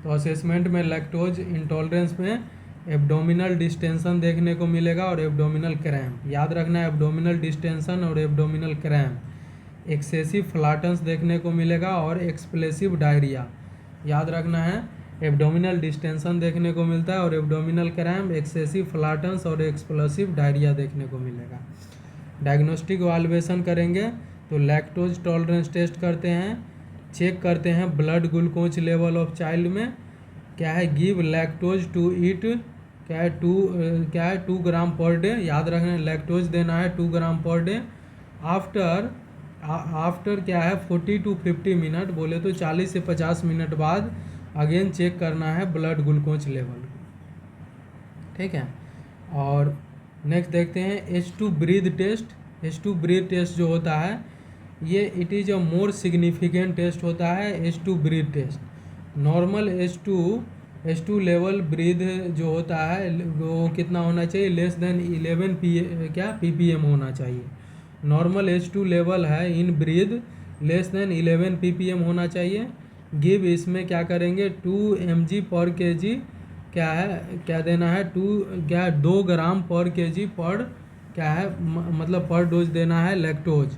S1: तो असेसमेंट में लैक्टोज इंटॉलरेंस में एब्डोमिनल डिस्टेंशन देखने को मिलेगा और एब्डोमिनल क्रैम्प। याद रखना है एब्डोमिनल डिस्टेंशन और एब्डोमिनल क्रैम्प। एक्सेसिव फ्लाटन्स देखने को मिलेगा और एक्सप्लेसिव डायरिया। याद रखना है एब्डोमिनल डिस्टेंशन देखने को मिलता है और एब्डोमिनल क्रैम्प, एक्सेसिव फ्लाटन्स और एक्सप्लोसिव डायरिया देखने को मिलेगा। डायग्नोस्टिक वाल्वेशन करेंगे तो लैक्टोज टॉलरेंस टेस्ट करते हैं, चेक करते हैं blood glucose level of child में, क्या है गिव लैक्टोज टू ईट, क्या है 2 ग्राम पर डे, याद रखना लैक्टोज देना है 2 ग्राम पर डे। आफ्टर क्या है 40 to 50 मिनट, बोले तो 40 से 50 मिनट बाद अगेन चेक करना है ब्लड ग्लूकोज लेवल, ठीक है। और नेक्स्ट देखते हैं H2 breath test. H2 breath test जो होता है ये it is a more significant test होता है H2 breath test. Normal H2 level breath जो होता है वो कितना होना चाहिए, लेस देन 11 ppm होना चाहिए। नॉर्मल H2 लेवल है इन ब्रीथ लेस देन 11 ppm होना चाहिए। गिव इसमें क्या करेंगे 2 mg पर kg, क्या है क्या देना है 2 ग्राम पर kg पर, क्या है मतलब पर डोज देना है लैक्टोज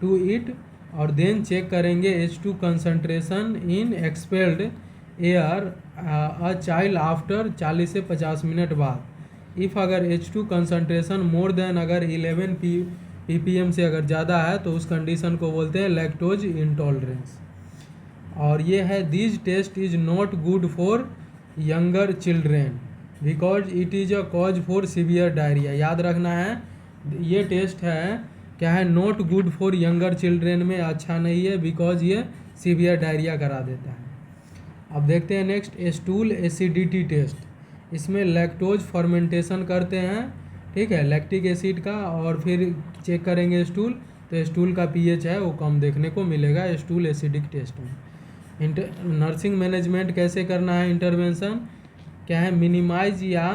S1: टू इट। और देन चेक करेंगे H2 concentration in expelled air a child after 40 से 50 मिनट बाद। इफ़ अगर H2 कंसंट्रेशन मोर देन अगर 11 ppm से अगर ज़्यादा है तो उस कंडीशन को बोलते हैं लैक्टोज इंटॉलरेंस। और ये है this test is not good for younger children because it is a cause for severe diarrhoea. याद रखना है ये टेस्ट है क्या है not good for younger children में अच्छा नहीं है बिकॉज ये सीवियर डायरिया करा देता है। अब देखते हैं नेक्स्ट स्टूल एसिडिटी टेस्ट। इसमें लैक्टोज फर्मेंटेशन करते हैं, ठीक है, लैक्टिक एसिड का, और फिर चेक करेंगे स्टूल, तो स्टूल का पीएच है वो कम देखने को मिलेगा स्टूल एसिडिक टेस्ट में। नर्सिंग मैनेजमेंट कैसे करना है इंटरवेंशन, क्या है मिनिमाइज या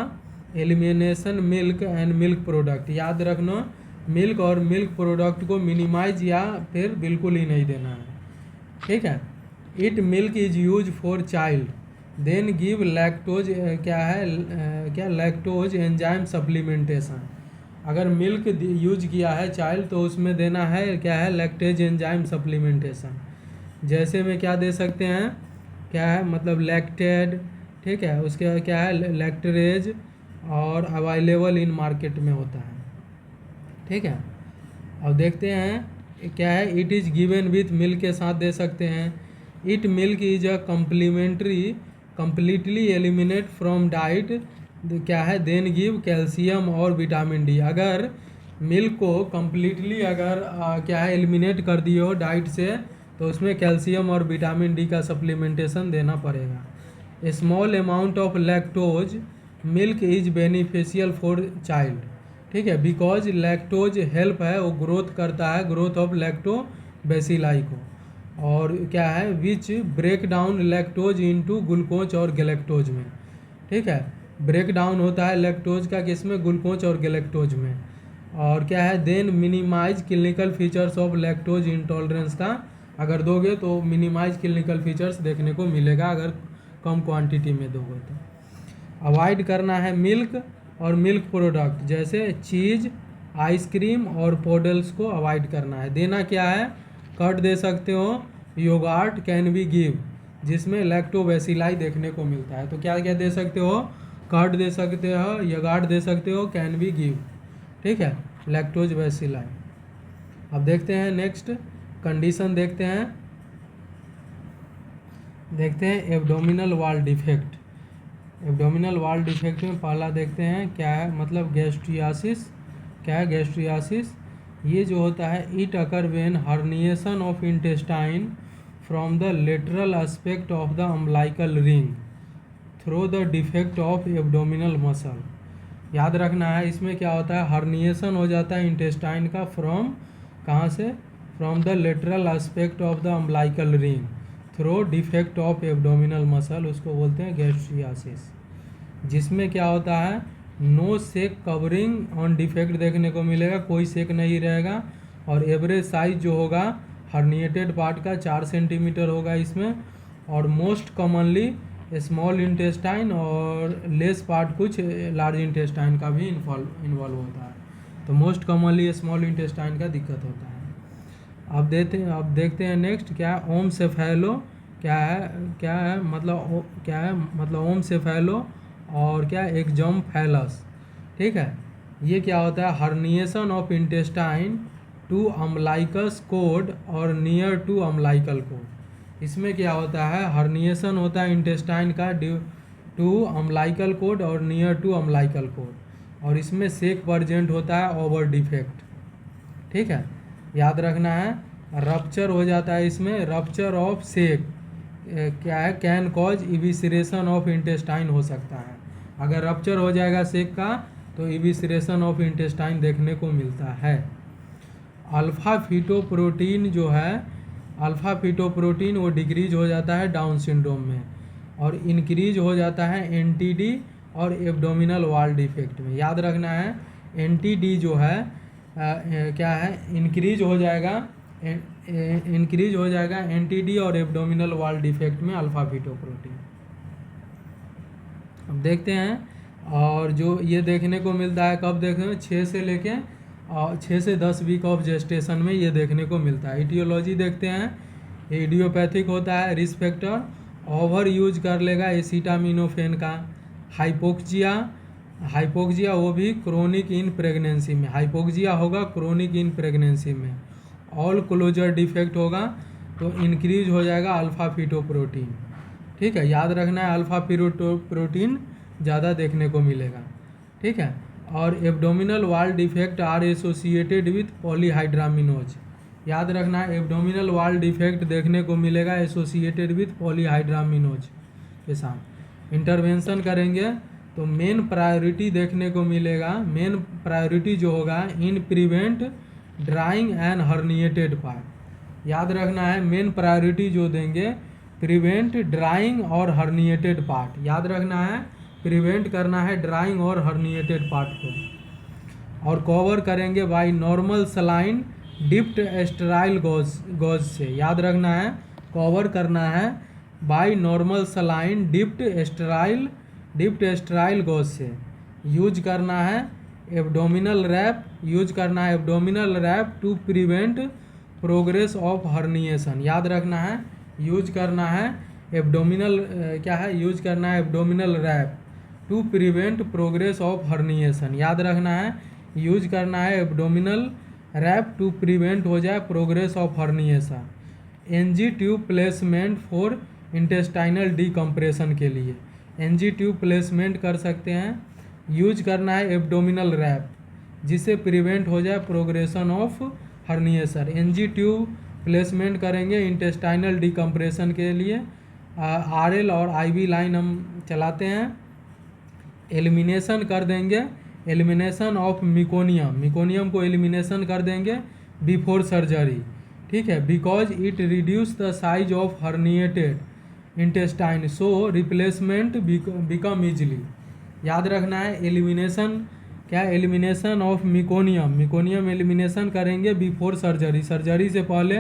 S1: elimination milk and milk product. याद रखना मिल्क और मिल्क प्रोडक्ट को मिनिमाइज या फिर बिल्कुल ही नहीं देना है, ठीक है। It milk is use for child then give lactose, क्या लैक्टोज एंजाइम सप्लीमेंटेशन। अगर मिल्क यूज किया है चाइल्ड तो उसमें देना है क्या है लैक्टेज एंजाइम सप्लीमेंटेशन। जैसे में क्या दे सकते हैं, क्या है मतलब लैक्टेड, ठीक है, उसके बाद क्या है लैक्टरेज, और अवेलेबल इन मार्केट में होता है, ठीक है। अब देखते हैं क्या है it is given with milk के साथ दे सकते हैं। It milk is a complementary completely eliminate from diet, क्या है देन गिव कैल्शियम और विटामिन डी। अगर मिल्क को कम्प्लीटली अगर क्या है एलिमिनेट कर दिए हो डाइट से तो उसमें कैल्शियम और विटामिन डी का सप्लीमेंटेशन देना पड़ेगा। A small amount of lactose milk is beneficial for child, ठीक है, बिकॉज लैक्टोज हेल्प है वो ग्रोथ करता है, ग्रोथ ऑफ लैक्टोबैसिलाई को, और क्या है which break down lactose into glucose और गैलेक्टोज में, ठीक है, ब्रेक डाउन होता है लैक्टोज का किसमें ग्लूकोज और गैलेक्टोज में। और क्या है then minimize clinical features of lactose intolerance का अगर दोगे तो मिनिमाइज क्लिनिकल फीचर्स देखने को मिलेगा अगर कम क्वांटिटी में दोगे तो। अवॉइड करना है मिल्क और मिल्क प्रोडक्ट जैसे चीज़, आइसक्रीम और पोडल्स को अवॉइड करना है। देना क्या है कर्ड दे सकते हो, योगार्ट कैन बी गिव जिसमें लैक्टोबैसिलाई देखने को मिलता है, तो क्या क्या दे सकते हो, कर्ड दे सकते हो, योगार्ट दे सकते हो, कैन बी गिव, ठीक है, लैक्टोज बैसिलाई। अब देखते हैं नेक्स्ट कंडीशन देखते हैं abdominal wall defect. Abdominal wall defect में पहला देखते हैं क्या है मतलब गैस्ट्रियासिस। क्या है गैस्ट्रियासिस, ये जो होता है it occur when herniation of intestine from the lateral aspect of the umbilical ring through the defect of abdominal muscle. याद रखना है इसमें क्या होता है हर्निएशन हो जाता है इंटेस्टाइन का फ्रॉम कहाँ से, from the lateral aspect of the umbilical ring through defect of abdominal muscle, उसको बोलते हैं गैस्ट्रियासिस। जिसमें क्या होता है no sac covering on defect देखने को मिलेगा, कोई सेक नहीं रहेगा, और एवरेज साइज जो होगा हर्निएटेड पार्ट का 4 सेंटीमीटर होगा इसमें, और मोस्ट कॉमनली स्मॉल इंटेस्टाइन और लेस पार्ट कुछ लार्ज इंटेस्टाइन का भी इन्वॉल्व होता है, तो मोस्ट कॉमनली स्मॉल इंटेस्टाइन का दिक्कत होता है। अब देखते हैं नेक्स्ट क्या है ओम सेफेलो, क्या है मतलब ओम सेफेलो और क्या एक्जोम फैलस, ठीक है, ये क्या होता है, herniation of intestine to umbilicus cord और नियर टू अम्लाइकल कोड। इसमें क्या होता है, हर्निएशन होता है इंटेस्टाइन का ड्यू टू अम्लाइकल कोड और नियर टू अम्लाइकल कोड, और इसमें सेक प्रेजेंट होता है ओवर डिफेक्ट। ठीक है, याद रखना है। रप्चर हो जाता है इसमें, रप्चर ऑफ सेक क्या है, कैन कॉज इविसरेशन ऑफ इंटेस्टाइन हो सकता है। अगर रप्चर हो जाएगा सेक का तो इविसरेशन ऑफ इंटेस्टाइन देखने को मिलता है। अल्फ़ा फीटोप्रोटीन जो है, अल्फ़ा फीटोप्रोटीन वो डिक्रीज हो जाता है डाउन सिंड्रोम में, और इंक्रीज हो जाता है एनटीडी और एब्डोमिनल वॉल डिफेक्ट में। याद रखना है, एनटीडी जो है क्या है, इंक्रीज हो जाएगा एनटीडी और एब्डोमिनल वॉल डिफेक्ट में अल्फ़ा फीटोप्रोटीन। अब देखते हैं, और जो ये देखने को मिलता है कब देखते हैं, 6 से 10 वीक ऑफ जेस्टेशन में ये देखने को मिलता है। इटियोलॉजी देखते हैं, इडियोपैथिक होता है, रिस्क फैक्टर ओवर यूज कर लेगा एसिटामिनोफेन का। हाइपोक्सिया वो भी क्रोनिक इन प्रेगनेंसी में, हाइपोक्सिया होगा क्रोनिक इन प्रेगनेंसी में। ऑल क्लोजर डिफेक्ट होगा तो इंक्रीज हो जाएगा अल्फ़ा फीटोप्रोटीन। ठीक है, याद रखना है, अल्फ़ा फीटोप्रोटीन ज़्यादा देखने को मिलेगा। ठीक है, और abdominal wall defect are associated with polyhydramnios. याद रखना है, एब्डोमिनल वॉल डिफेक्ट देखने को मिलेगा एसोसिएटेड विथ पॉलीहाइड्रामिनोज के साथ। इंटरवेंशन करेंगे तो मेन प्रायोरिटी देखने को मिलेगा, मेन प्रायोरिटी जो होगा इन prevent drying and herniated part. याद रखना है, मेन प्रायोरिटी जो देंगे प्रिवेंट ड्राइंग और हर्निएटेड पार्ट। याद रखना है, प्रिवेंट करना है ड्राइंग और हर्निएटेड पार्ट को, और कवर करेंगे by normal saline dipped sterile gauze से। याद रखना है, कवर करना है by normal saline dipped sterile gauze से। यूज करना है abdominal wrap, to prevent progress of herniation. याद रखना है, यूज करना है abdominal abdominal wrap to prevent progress of herniation. याद रखना है, यूज करना है एब्डोमिनल रैप टू प्रिवेंट हो जाए progress of herniation. NG tube placement for intestinal decompression के लिए एनजी ट्यूब प्लेसमेंट कर सकते हैं। यूज करना है एब्डोमिनल रैप जिससे प्रिवेंट हो जाए progression of herniation. NG tube placement करेंगे इंटेस्टाइनल डीकम्प्रेशन के लिए। आरएल और आईवी लाइन हम चलाते हैं। एलिमिनेशन कर देंगे, एलिमिनेशन ऑफ मिकोनियम को एलिमिनेशन कर देंगे बिफोर सर्जरी। ठीक है, because it reduce the size of herniated intestine so replacement become easily. याद रखना है, एलिमिनेशन ऑफ मिकोनियम एलिमिनेशन करेंगे बिफोर सर्जरी से पहले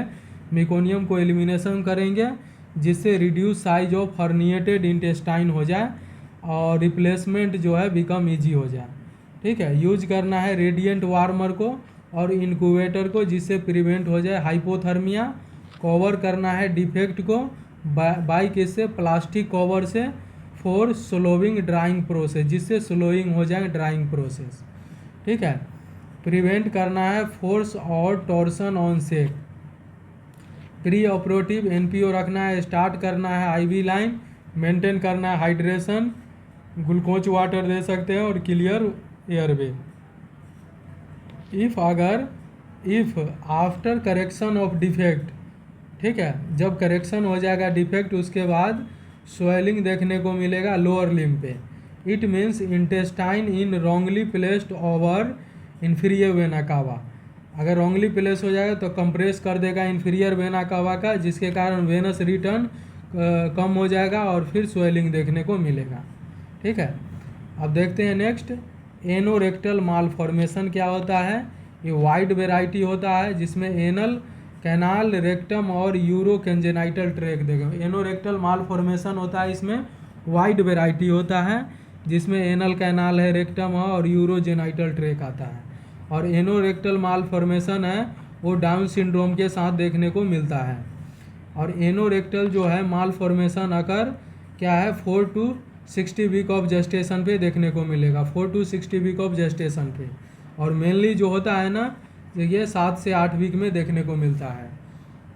S1: मिकोनियम को एलिमिनेशन करेंगे जिससे reduce size of herniated intestine हो जाए और रिप्लेसमेंट जो है बिकम ईजी हो जाए। ठीक है, यूज करना है रेडिएंट वार्मर को और इनक्यूबेटर को जिससे प्रिवेंट हो जाए हाइपोथर्मिया। कवर करना है डिफेक्ट को बाई किससे, प्लास्टिक कवर से फॉर स्लोइंग ड्राइंग प्रोसेस जिससे स्लोइंग हो जाए ड्राइंग प्रोसेस। ठीक है, प्रिवेंट करना है फोर्स और torsion on sac. Pre operative NPO रखना है, स्टार्ट करना है आईवी लाइन, मेंटेन करना है हाइड्रेशन, ग्लूकोज वाटर दे सकते हैं और clear airway. If after correction of defect, ठीक है, जब करेक्शन हो जाएगा डिफेक्ट उसके बाद स्वेलिंग देखने को मिलेगा लोअर लिम्ब पे। It means intestine in wrongly placed over inferior vena cava. अगर रॉन्गली प्लेस हो जाएगा तो कंप्रेस कर देगा इन्फीरियर वेना कावा का जिसके कारण वेनस रिटर्न कम हो जाएगा और फिर स्वेलिंग देखने को मिलेगा। ठीक है, अब देखते हैं नेक्स्ट, एनोरेक्टल मालफॉर्मेशन क्या होता है। ये वाइड वेराइटी होता है जिसमें एनल कैनाल, रेक्टम और यूरोकेंजेनाइटल ट्रैक देगा। एनोरेक्टल मालफॉर्मेशन होता है, इसमें वाइड वेराइटी होता है जिसमें एनल कैनाल है, रेक्टम है और यूरोजेनाइटल ट्रैक आता है। और एनोरेक्टल मालफॉर्मेशन है वो डाउन सिंड्रोम के साथ देखने को मिलता है। और एनोरेक्टल जो है मालफॉर्मेशन अकर क्या है 4 to 60 वीक ऑफ जेस्टेशन पे देखने को मिलेगा, 4 to 60 वीक ऑफ जेस्टेशन पे। और मेनली जो होता है ना, ये 7 से 8 वीक में देखने को मिलता है।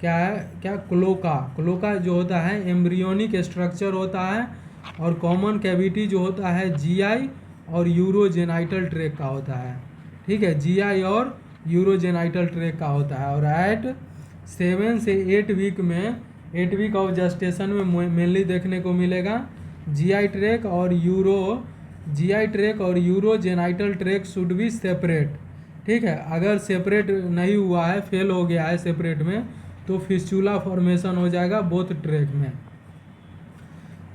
S1: क्या है, क्या क्लोका जो होता है एम्ब्रियोनिक स्ट्रक्चर होता है, और कॉमन कैविटी जो होता है जीआई और यूरोजेनाइटल ट्रैक का होता है। ठीक है, जीआई और यूरोजेनाइटल ट्रैक का होता है। और एट 7 से 8 वीक में, 8 वीक ऑफ जेस्टेशन में मेनली देखने को मिलेगा जीआई ट्रैक और urogenital track should be separate. ठीक है, अगर सेपरेट नहीं हुआ है, फेल हो गया है सेपरेट में, तो फिस्चुला फॉर्मेशन हो जाएगा बोथ ट्रैक में।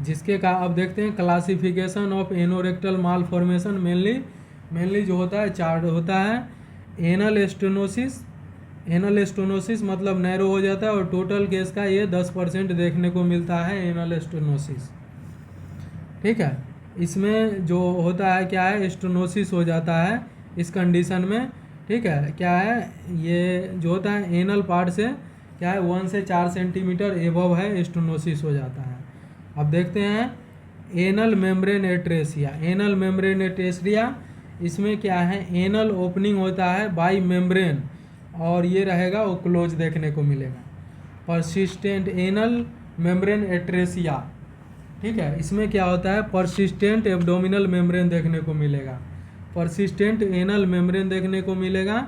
S1: जिसके का अब देखते हैं classification of anorectal mall formation. Mainly जो होता है 4 होता है। एनल स्टेनोसिस मतलब नैरो हो जाता है, और टोटल केस का ये 10% देखने को मिलता है एनल स्टेनोसिस। ठीक है, इसमें जो होता है क्या है, स्टेनोसिस हो जाता है इस कंडीशन में। ठीक है, क्या है, ये जो होता है एनल पार्ट से क्या है 1 से 4 सेंटीमीटर एबव है, स्टेनोसिस हो जाता है। अब देखते हैं एनल मेम्ब्रेन एट्रेसिया। इसमें क्या है, एनल ओपनिंग होता है बाई मेम्ब्रेन, और ये रहेगा वो क्लोज देखने को मिलेगा। Persistent anal membrane atresia. ठीक है, इसमें क्या होता है, परसिस्टेंट एब्डोमिनल मेम्ब्रेन देखने को मिलेगा, परसिस्टेंट एनल मेम्ब्रेन देखने को मिलेगा,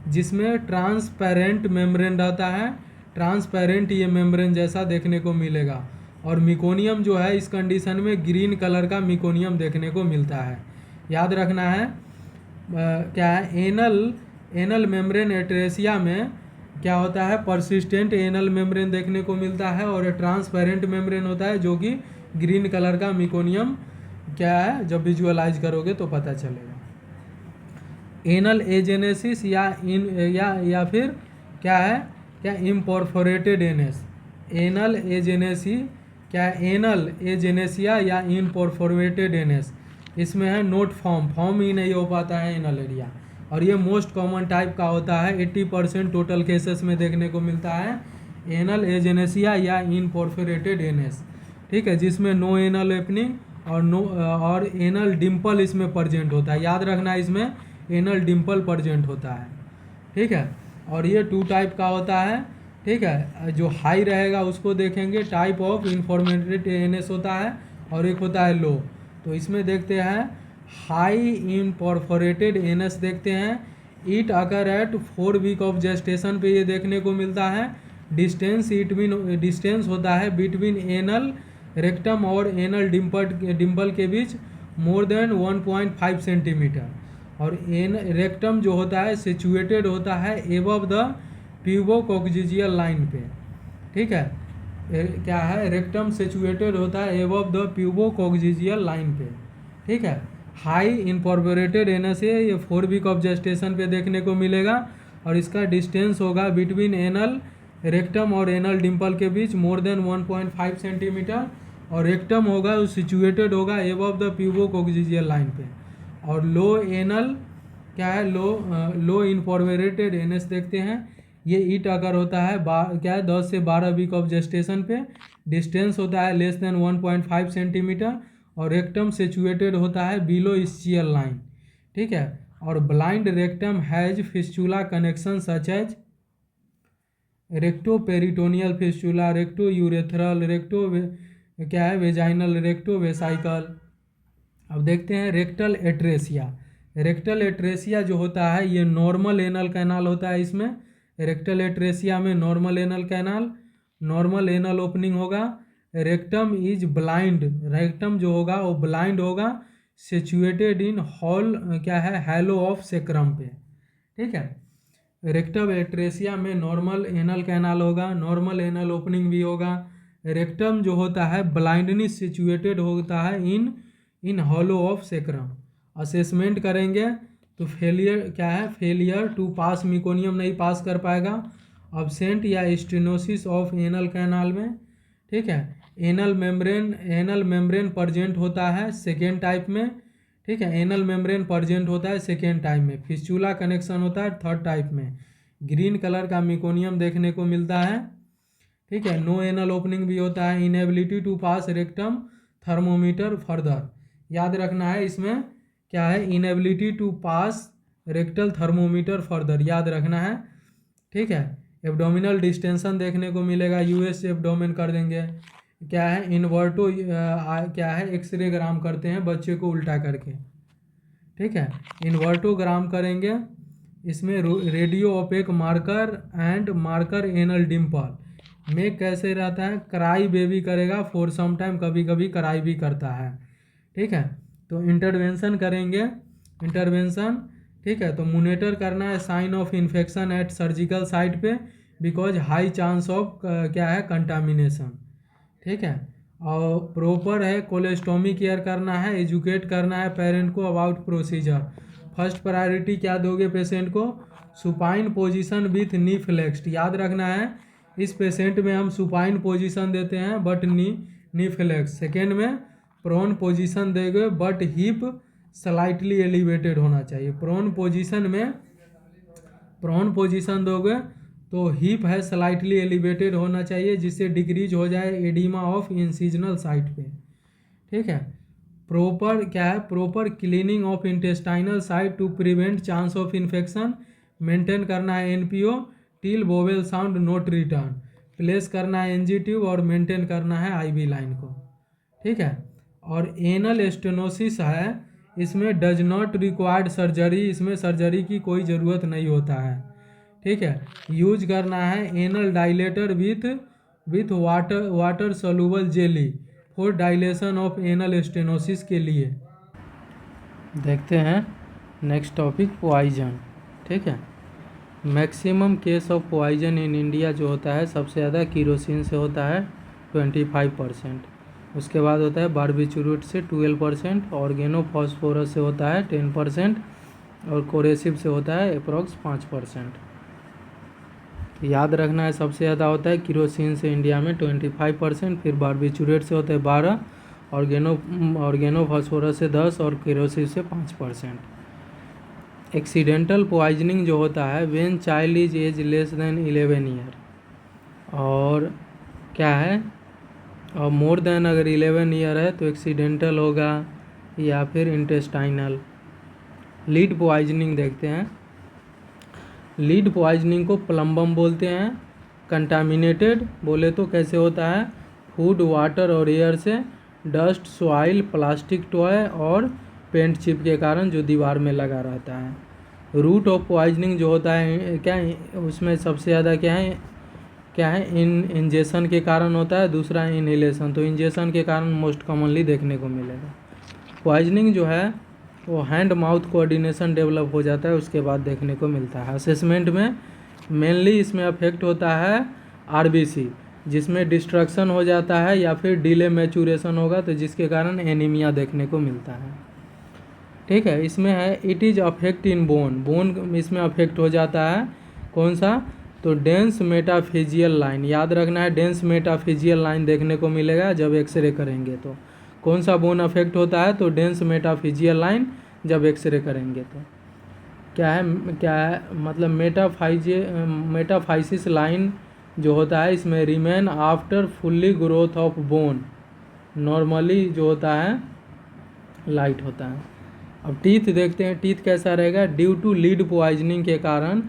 S1: जिसमें ट्रांसपेरेंट मेम्ब्रेन रहता है, ट्रांसपेरेंट ये मेम्ब्रेन जैसा देखने को मिलेगा। और मिकोनियम जो है इस कंडीशन में ग्रीन कलर का मिकोनियम देखने को मिलता है। याद रखना है क्या है, एनल मेम्ब्रेन एट्रेसिया में क्या होता है, परसिस्टेंट एनल मेम्ब्रेन देखने को मिलता है, और ट्रांसपेरेंट मेम्ब्रेन होता है जो कि ग्रीन कलर का मिकोनियम क्या है, जब विजुअलाइज करोगे तो पता चलेगा। एनल एजेनेसिस या फिर क्या है, क्या इम्परफोरेटेड एनएस। एनल एजेनेसी क्या है, एनल एजेनेसिया या इम्परफोरेटेड एनएस। इसमें है नोट फॉर्म ही नहीं हो पाता है एनल एरिया, और ये मोस्ट कॉमन टाइप का होता है, 80% टोटल केसेस में देखने को मिलता है एनल एजेनेसिया या इम्परफोरेटेड एनएस। ठीक है, जिसमें नो एनल ओपनिंग और एनल डिम्पल इसमें प्रेजेंट होता है। याद रखना है, इसमें एनल डिम्पल प्रेजेंट होता है। ठीक है, और ये 2 टाइप का होता है। ठीक है, जो हाई रहेगा उसको देखेंगे, टाइप ऑफ इन्फॉर्मेटेड एनएस होता है, और एक होता है लो। तो इसमें देखते हैं हाई इम्परफोरेटेड एनएस देखते हैं। It occur at 4 week of gestation पे ये देखने को मिलता है। डिस्टेंस होता है बिटवीन एनल रेक्टम और एनल डिम्पल के बीच मोर देन 1.5 सेंटीमीटर, और रेक्टम जो होता है सिचुएटेड होता है एबव द प्यूबोकोक्सिजियल लाइन पे। ठीक है, क्या है, रेक्टम सिचुएटेड होता है एबव द प्यूबोकोक्सिजियल लाइन पे। ठीक है, हाई इनकॉर्पोरेटेड एनएस है, ये 4 वीक ऑफ जेस्टेशन पे देखने को मिलेगा, और इसका डिस्टेंस होगा बिटवीन एनल रेक्टम और एनल डिम्पल के बीच मोर देन 1.5 सेंटीमीटर, और रेक्टम होगा वो सिचुएटेड होगा एबव द प्यूबोकोक्सिजियल लाइन पे। और लो एनल क्या है, लो इनकॉर्पोरेटेड एनएस देखते हैं, ये ईट अगर होता है क्या है 10 से 12 वीक ऑफ जेस्टेशन पे। डिस्टेंस होता है लेस देन 1.5 सेंटीमीटर, और रेक्टम सिचुएटेड होता है बिलो इस्चियल लाइन। ठीक है, और blind rectum has fistula connection such as recto peritoneal fistula, recto urethral, recto क्या है वेजाइनल, रेक्टो वेसाइकल। अब देखते हैं रेक्टल एट्रेसिया। रेक्टल एट्रेसिया जो होता है ये नॉर्मल एनल कैनाल होता है। इसमें रेक्टल एट्रेसिया में नॉर्मल एनल ओपनिंग होगा। रेक्टम इज ब्लाइंड, रेक्टम जो होगा वो ब्लाइंड होगा, सिचुएटेड इन हॉल क्या है हैलो ऑफ सेक्रम पे। ठीक है, रेक्टम एट्रेसिया में नॉर्मल एनल कैनाल होगा, नॉर्मल एनल ओपनिंग भी होगा। रेक्टम जो होता है ब्लाइंडली सिचुएटेड होता है इन हॉलो ऑफ सेक्रम। असेसमेंट करेंगे तो फेलियर टू पास मिकोनियम नहीं पास कर पाएगा, अब्सेंट या स्टेनोसिस ऑफ एनल कैनाल में। ठीक है, एनल मेम्ब्रेन प्रेजेंट होता है सेकेंड टाइप में। ठीक है, एनल मेम्ब्रेन प्रेजेंट होता है सेकेंड टाइप में। फिस्चुला कनेक्शन होता है थर्ड टाइप में। ग्रीन कलर का मिकोनियम देखने को मिलता है। ठीक है, नो एनल ओपनिंग भी होता है। Inability to pass rectum thermometer further. याद रखना है इसमें क्या है, inability to pass rectal thermometer further याद रखना है, ठीक है। एब्डोमिनल डिस्टेंशन देखने को मिलेगा, यूएस एब्डोमेन कर देंगे। क्या है इन्वर्टो क्या है एक्सरेग्राम करते हैं बच्चे को उल्टा करके, ठीक है, इन्वर्टोग्राम करेंगे। इसमें radio OPEC marker and marker anal Dimple में कैसे रहता है, क्राई बेबी करेगा फॉर सम टाइम, कभी कभी क्राई भी करता है, ठीक है। तो इंटरवेंशन करेंगे, इंटरवेंशन, ठीक है। तो मोनिटर करना है sign of infection at surgical site पे बिकॉज हाई चांस ऑफ क्या है कंटामिनेशन, ठीक है। और प्रॉपर है कोलेस्टोमी केयर करना है, एजुकेट करना है पेरेंट को अबाउट प्रोसीजर। फर्स्ट प्रायोरिटी क्या दोगे पेशेंट को, supine position with knee flexed, याद रखना है इस पेशेंट में हम सुपाइन पोजीशन देते हैं बट नी फ्लेक्स। सेकेंड में प्रोन पोजीशन देंगे बट हिप स्लाइटली एलिवेटेड होना चाहिए। प्रोन पोजीशन दोगे तो हिप है स्लाइटली एलिवेटेड होना चाहिए जिससे डिक्रीज हो जाए एडिमा ऑफ इंसिजनल साइट पे, ठीक है। प्रॉपर क्या है, proper cleaning of intestinal site to prevent chance of infection. Maintain करना है NPO till bowel sound not return. Place करना है एनजी ट्यूब और मेंटेन करना है आईवी लाइन को, ठीक है। और एनल स्टेनोसिस है, इसमें डज नॉट रिक्वायर्ड सर्जरी, इसमें सर्जरी की कोई ज़रूरत नहीं होता है, ठीक है। यूज करना है anal dilator with water soluble jelly for dilation of anal stenosis के लिए। देखते हैं नेक्स्ट टॉपिक पॉइजन, ठीक है। Maximum case of poison in India जो होता है सबसे ज़्यादा केरोसिन से होता है 25%, उसके बाद होता है बारबीचूरेट से 12%, ऑर्गेनोफॉस्फोरस से होता है 10% और कोरेसिव से होता है अप्रॉक्स 5%। याद रखना है सबसे ज़्यादा होता है केरोसिन से इंडिया में 25%, फिर बारबीचूरेट से होता है 12%, ऑर्गेनोफॉस्फोरस से 10% और केरोसिव से 5%। एक्सीडेंटल पॉइजनिंग जो होता है when child is age less than 11 year, और क्या है और मोर देन अगर 11 ईयर है तो एक्सीडेंटल होगा या फिर इंटेस्टाइनल। लीड पॉइजनिंग देखते हैं, लीड पॉइजनिंग को प्लम्बम बोलते हैं। कंटामिनेटेड बोले तो कैसे होता है, फूड वाटर और एयर से, डस्ट सॉइल प्लास्टिक टॉय और पेंट चिप के कारण जो दीवार में लगा रहता है। रूट ऑफ पॉइजनिंग जो होता है क्या उसमें सबसे ज़्यादा क्या है इंजेक्शन के कारण होता है, दूसरा इनहेलेशन, तो इंजेक्शन के कारण मोस्ट कॉमनली देखने को मिलेगा। पॉइजनिंग जो है वो हैंड माउथ कोऑर्डिनेशन डेवलप हो जाता है उसके बाद देखने को मिलता है। असेसमेंट में मेनली इसमें अफेक्ट होता है आरबीसी जिसमें डिस्ट्रक्शन हो जाता है या फिर डिले मैचुरेशन होगा तो जिसके कारण एनीमिया देखने को मिलता है, ठीक है। इसमें है it is affect in bone इसमें अफेक्ट हो जाता है, कौन सा, तो डेंस मेटाफेजियल लाइन, याद रखना है डेंस मेटाफेजियल लाइन देखने को मिलेगा जब एक्सरे करेंगे। तो कौन सा बोन अफेक्ट होता है, तो डेंस मेटाफेजियल लाइन जब एक्सरे करेंगे तो क्या है मतलब मेटाफाइसिस लाइन जो होता है इसमें remain after fully growth of bone, normally जो होता है लाइट होता है। अब टीथ देखते हैं, टीथ कैसा रहेगा, ड्यू टू लीड पॉइजनिंग के कारण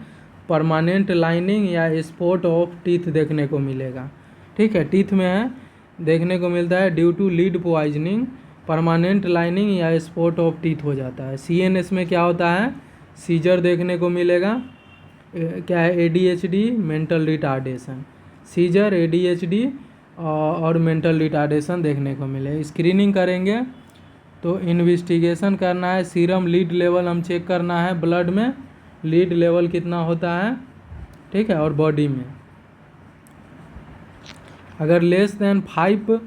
S1: परमानेंट लाइनिंग या स्पॉट ऑफ टीथ देखने को मिलेगा, ठीक है। टीथ में है देखने को मिलता है due to lead poisoning permanent lining या स्पॉट ऑफ टीथ हो जाता है। सीएनएस में क्या होता है, सीजर देखने को मिलेगा, क्या है ADHD mental retardation, seizure ADHD और मेंटल रिटार्डेशन देखने को मिले। स्क्रीनिंग करेंगे तो इन्वेस्टिगेशन करना है, सीरम लीड लेवल हम चेक करना है, ब्लड में लीड लेवल कितना होता है, ठीक है। और बॉडी में अगर लेस देन 5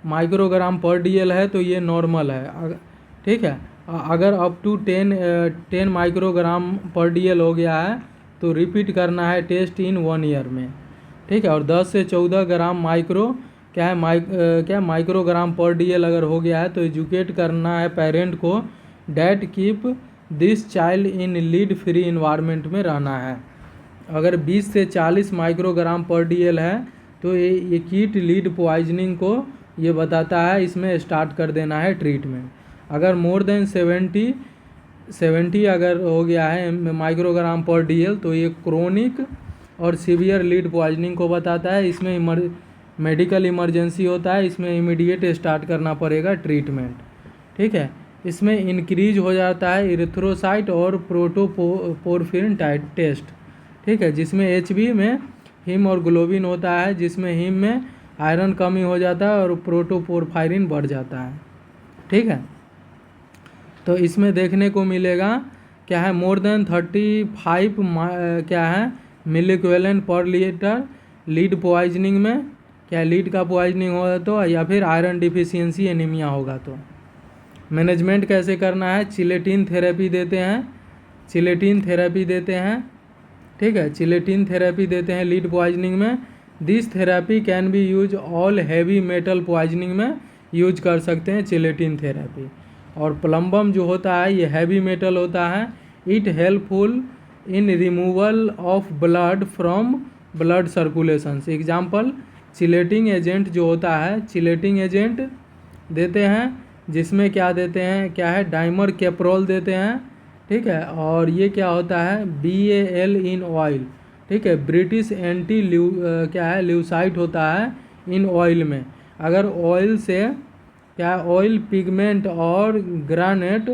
S1: माइक्रोग्राम पर डीएल है तो ये नॉर्मल है, ठीक है। अगर अप टू 10 माइक्रोग्राम पर डीएल हो गया है तो रिपीट करना है टेस्ट इन 1 ईयर में, ठीक है। और 10 से 14 ग्राम माइक्रोग्राम पर डीएल अगर हो गया है तो एजुकेट करना है पेरेंट को that keep this child in lead free environment में रहना है। अगर 20 से 40 माइक्रोग्राम पर डीएल है तो ये कीट लीड पॉइजनिंग को ये बताता है, इसमें स्टार्ट कर देना है ट्रीटमेंट। अगर मोर देन 70 70 अगर हो गया है माइक्रोग्राम पर DL तो ये क्रोनिक और सीवियर लीड पॉइजनिंग को बताता है। इसमें मेडिकल इमरजेंसी होता है, इसमें इमीडिएट स्टार्ट करना पड़ेगा ट्रीटमेंट। ठीक है, इसमें इंक्रीज हो जाता है इरिथ्रोसाइट और प्रोटोपोरफिन टेस्ट। ठीक है, जिसमें HB में हीम और ग्लोबिन होता है, जिसमें हीम में आयरन कमी हो जाता है और प्रोटोपोरफायरिन बढ़ जाता है। ठीक है, तो इसमें देखने को मिलेगा क्या है, मोर देन 35 क्या है मिलीक्वेलन पर लीटर लीड पॉइजनिंग में, क्या लीड का पॉइजनिंग होगा तो, या फिर आयरन डिफिशियंसी एनीमिया होगा तो। मैनेजमेंट कैसे करना है, चिलेटिन थेरेपी देते हैं, चिलेटिन थेरेपी देते हैं। ठीक है, चिलेटिन थेरेपी देते हैं लीड पॉइजनिंग में। This therapy can be use all heavy metal poisoning में यूज कर सकते हैं चिलेटिन थेरेपी। और प्लम्बम जो होता है ये हैवी मेटल होता है। It helpful in removal of blood from blood circulation. Example, chelating agent जो होता है, चिलेटिंग एजेंट देते हैं, जिसमें क्या देते हैं, क्या है डाइमर कैप्रोल देते हैं। ठीक है, और ये क्या होता है BAL इन ऑयल। ठीक है, ब्रिटिश एंटी क्या है ल्यूसाइट होता है इन ऑयल में। अगर ऑयल से क्या ऑयल पिगमेंट और ग्रानेट,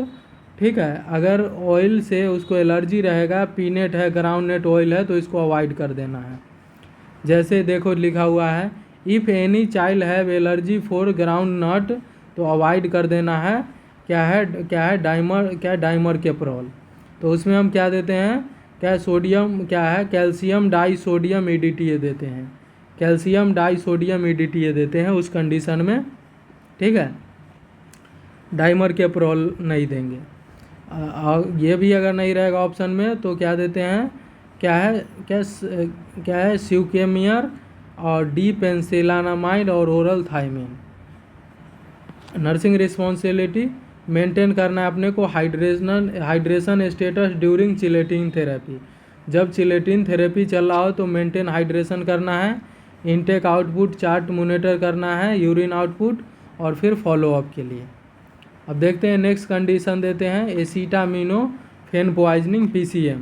S1: ठीक है, अगर ऑयल से उसको एलर्जी रहेगा, पीनेट है, ग्राउंडनेट ऑयल है, तो इसको अवॉइड कर देना है। जैसे देखो लिखा हुआ है, if any child have allergy for ground nut, तो अवॉइड कर देना है क्या है डाइमर कैप्रोल। तो उसमें हम क्या देते हैं, क्या सोडियम, क्या है कैल्शियम डाई सोडियम EDTA देते हैं, कैल्शियम डाई सोडियम EDTA देते हैं उस कंडीशन में। ठीक है, डाइमर कैप्रोल नहीं देंगे। ये भी अगर नहीं रहेगा ऑप्शन में तो क्या देते हैं, क्या है स्यूकेमियर और डिपेंसिलानामाइड और oral thymine. Nursing responsibility maintain करना है अपने को हाइड्रेशन स्टेटस ड्यूरिंग चिलेटिन थेरेपी। जब चिलेटिन थेरेपी चल रहा हो तो मेंटेन हाइड्रेशन करना है। इनटेक आउटपुट चार्ट मॉनिटर करना है, यूरिन आउटपुट, और फिर फॉलोअप के लिए। अब देखते हैं नेक्स्ट कंडीशन देते हैं acetaminophen poisoning PCM।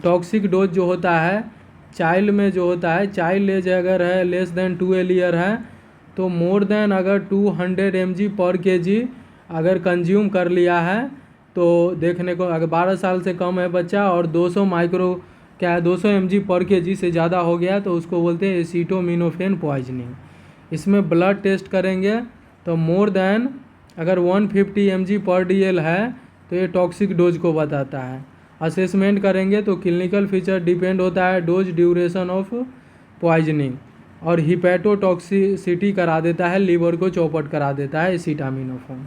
S1: Toxic dose जो होता है चाइल्ड में जो होता है, चाइल्ड एज अगर है लेस देन 12 ईयर है तो मोर देन अगर 200 mg पर kg अगर कंज्यूम कर लिया है तो देखने को, अगर 12 साल से कम है बच्चा और 200 mg पर kg से ज़्यादा हो गया तो उसको बोलते हैं एसिटामिनोफेन पॉइजनिंग। इसमें ब्लड टेस्ट करेंगे तो मोर देन अगर 150 mg पर DL है तो ये टॉक्सिक डोज को बताता है। असेसमेंट करेंगे तो क्लिनिकल फीचर डिपेंड होता है डोज, ड्यूरेशन ऑफ पॉइजनिंग, और हिपेटोटॉक्सिसिटी करा देता है, लीवर को चौपट करा देता है एसिटामिनोफेन।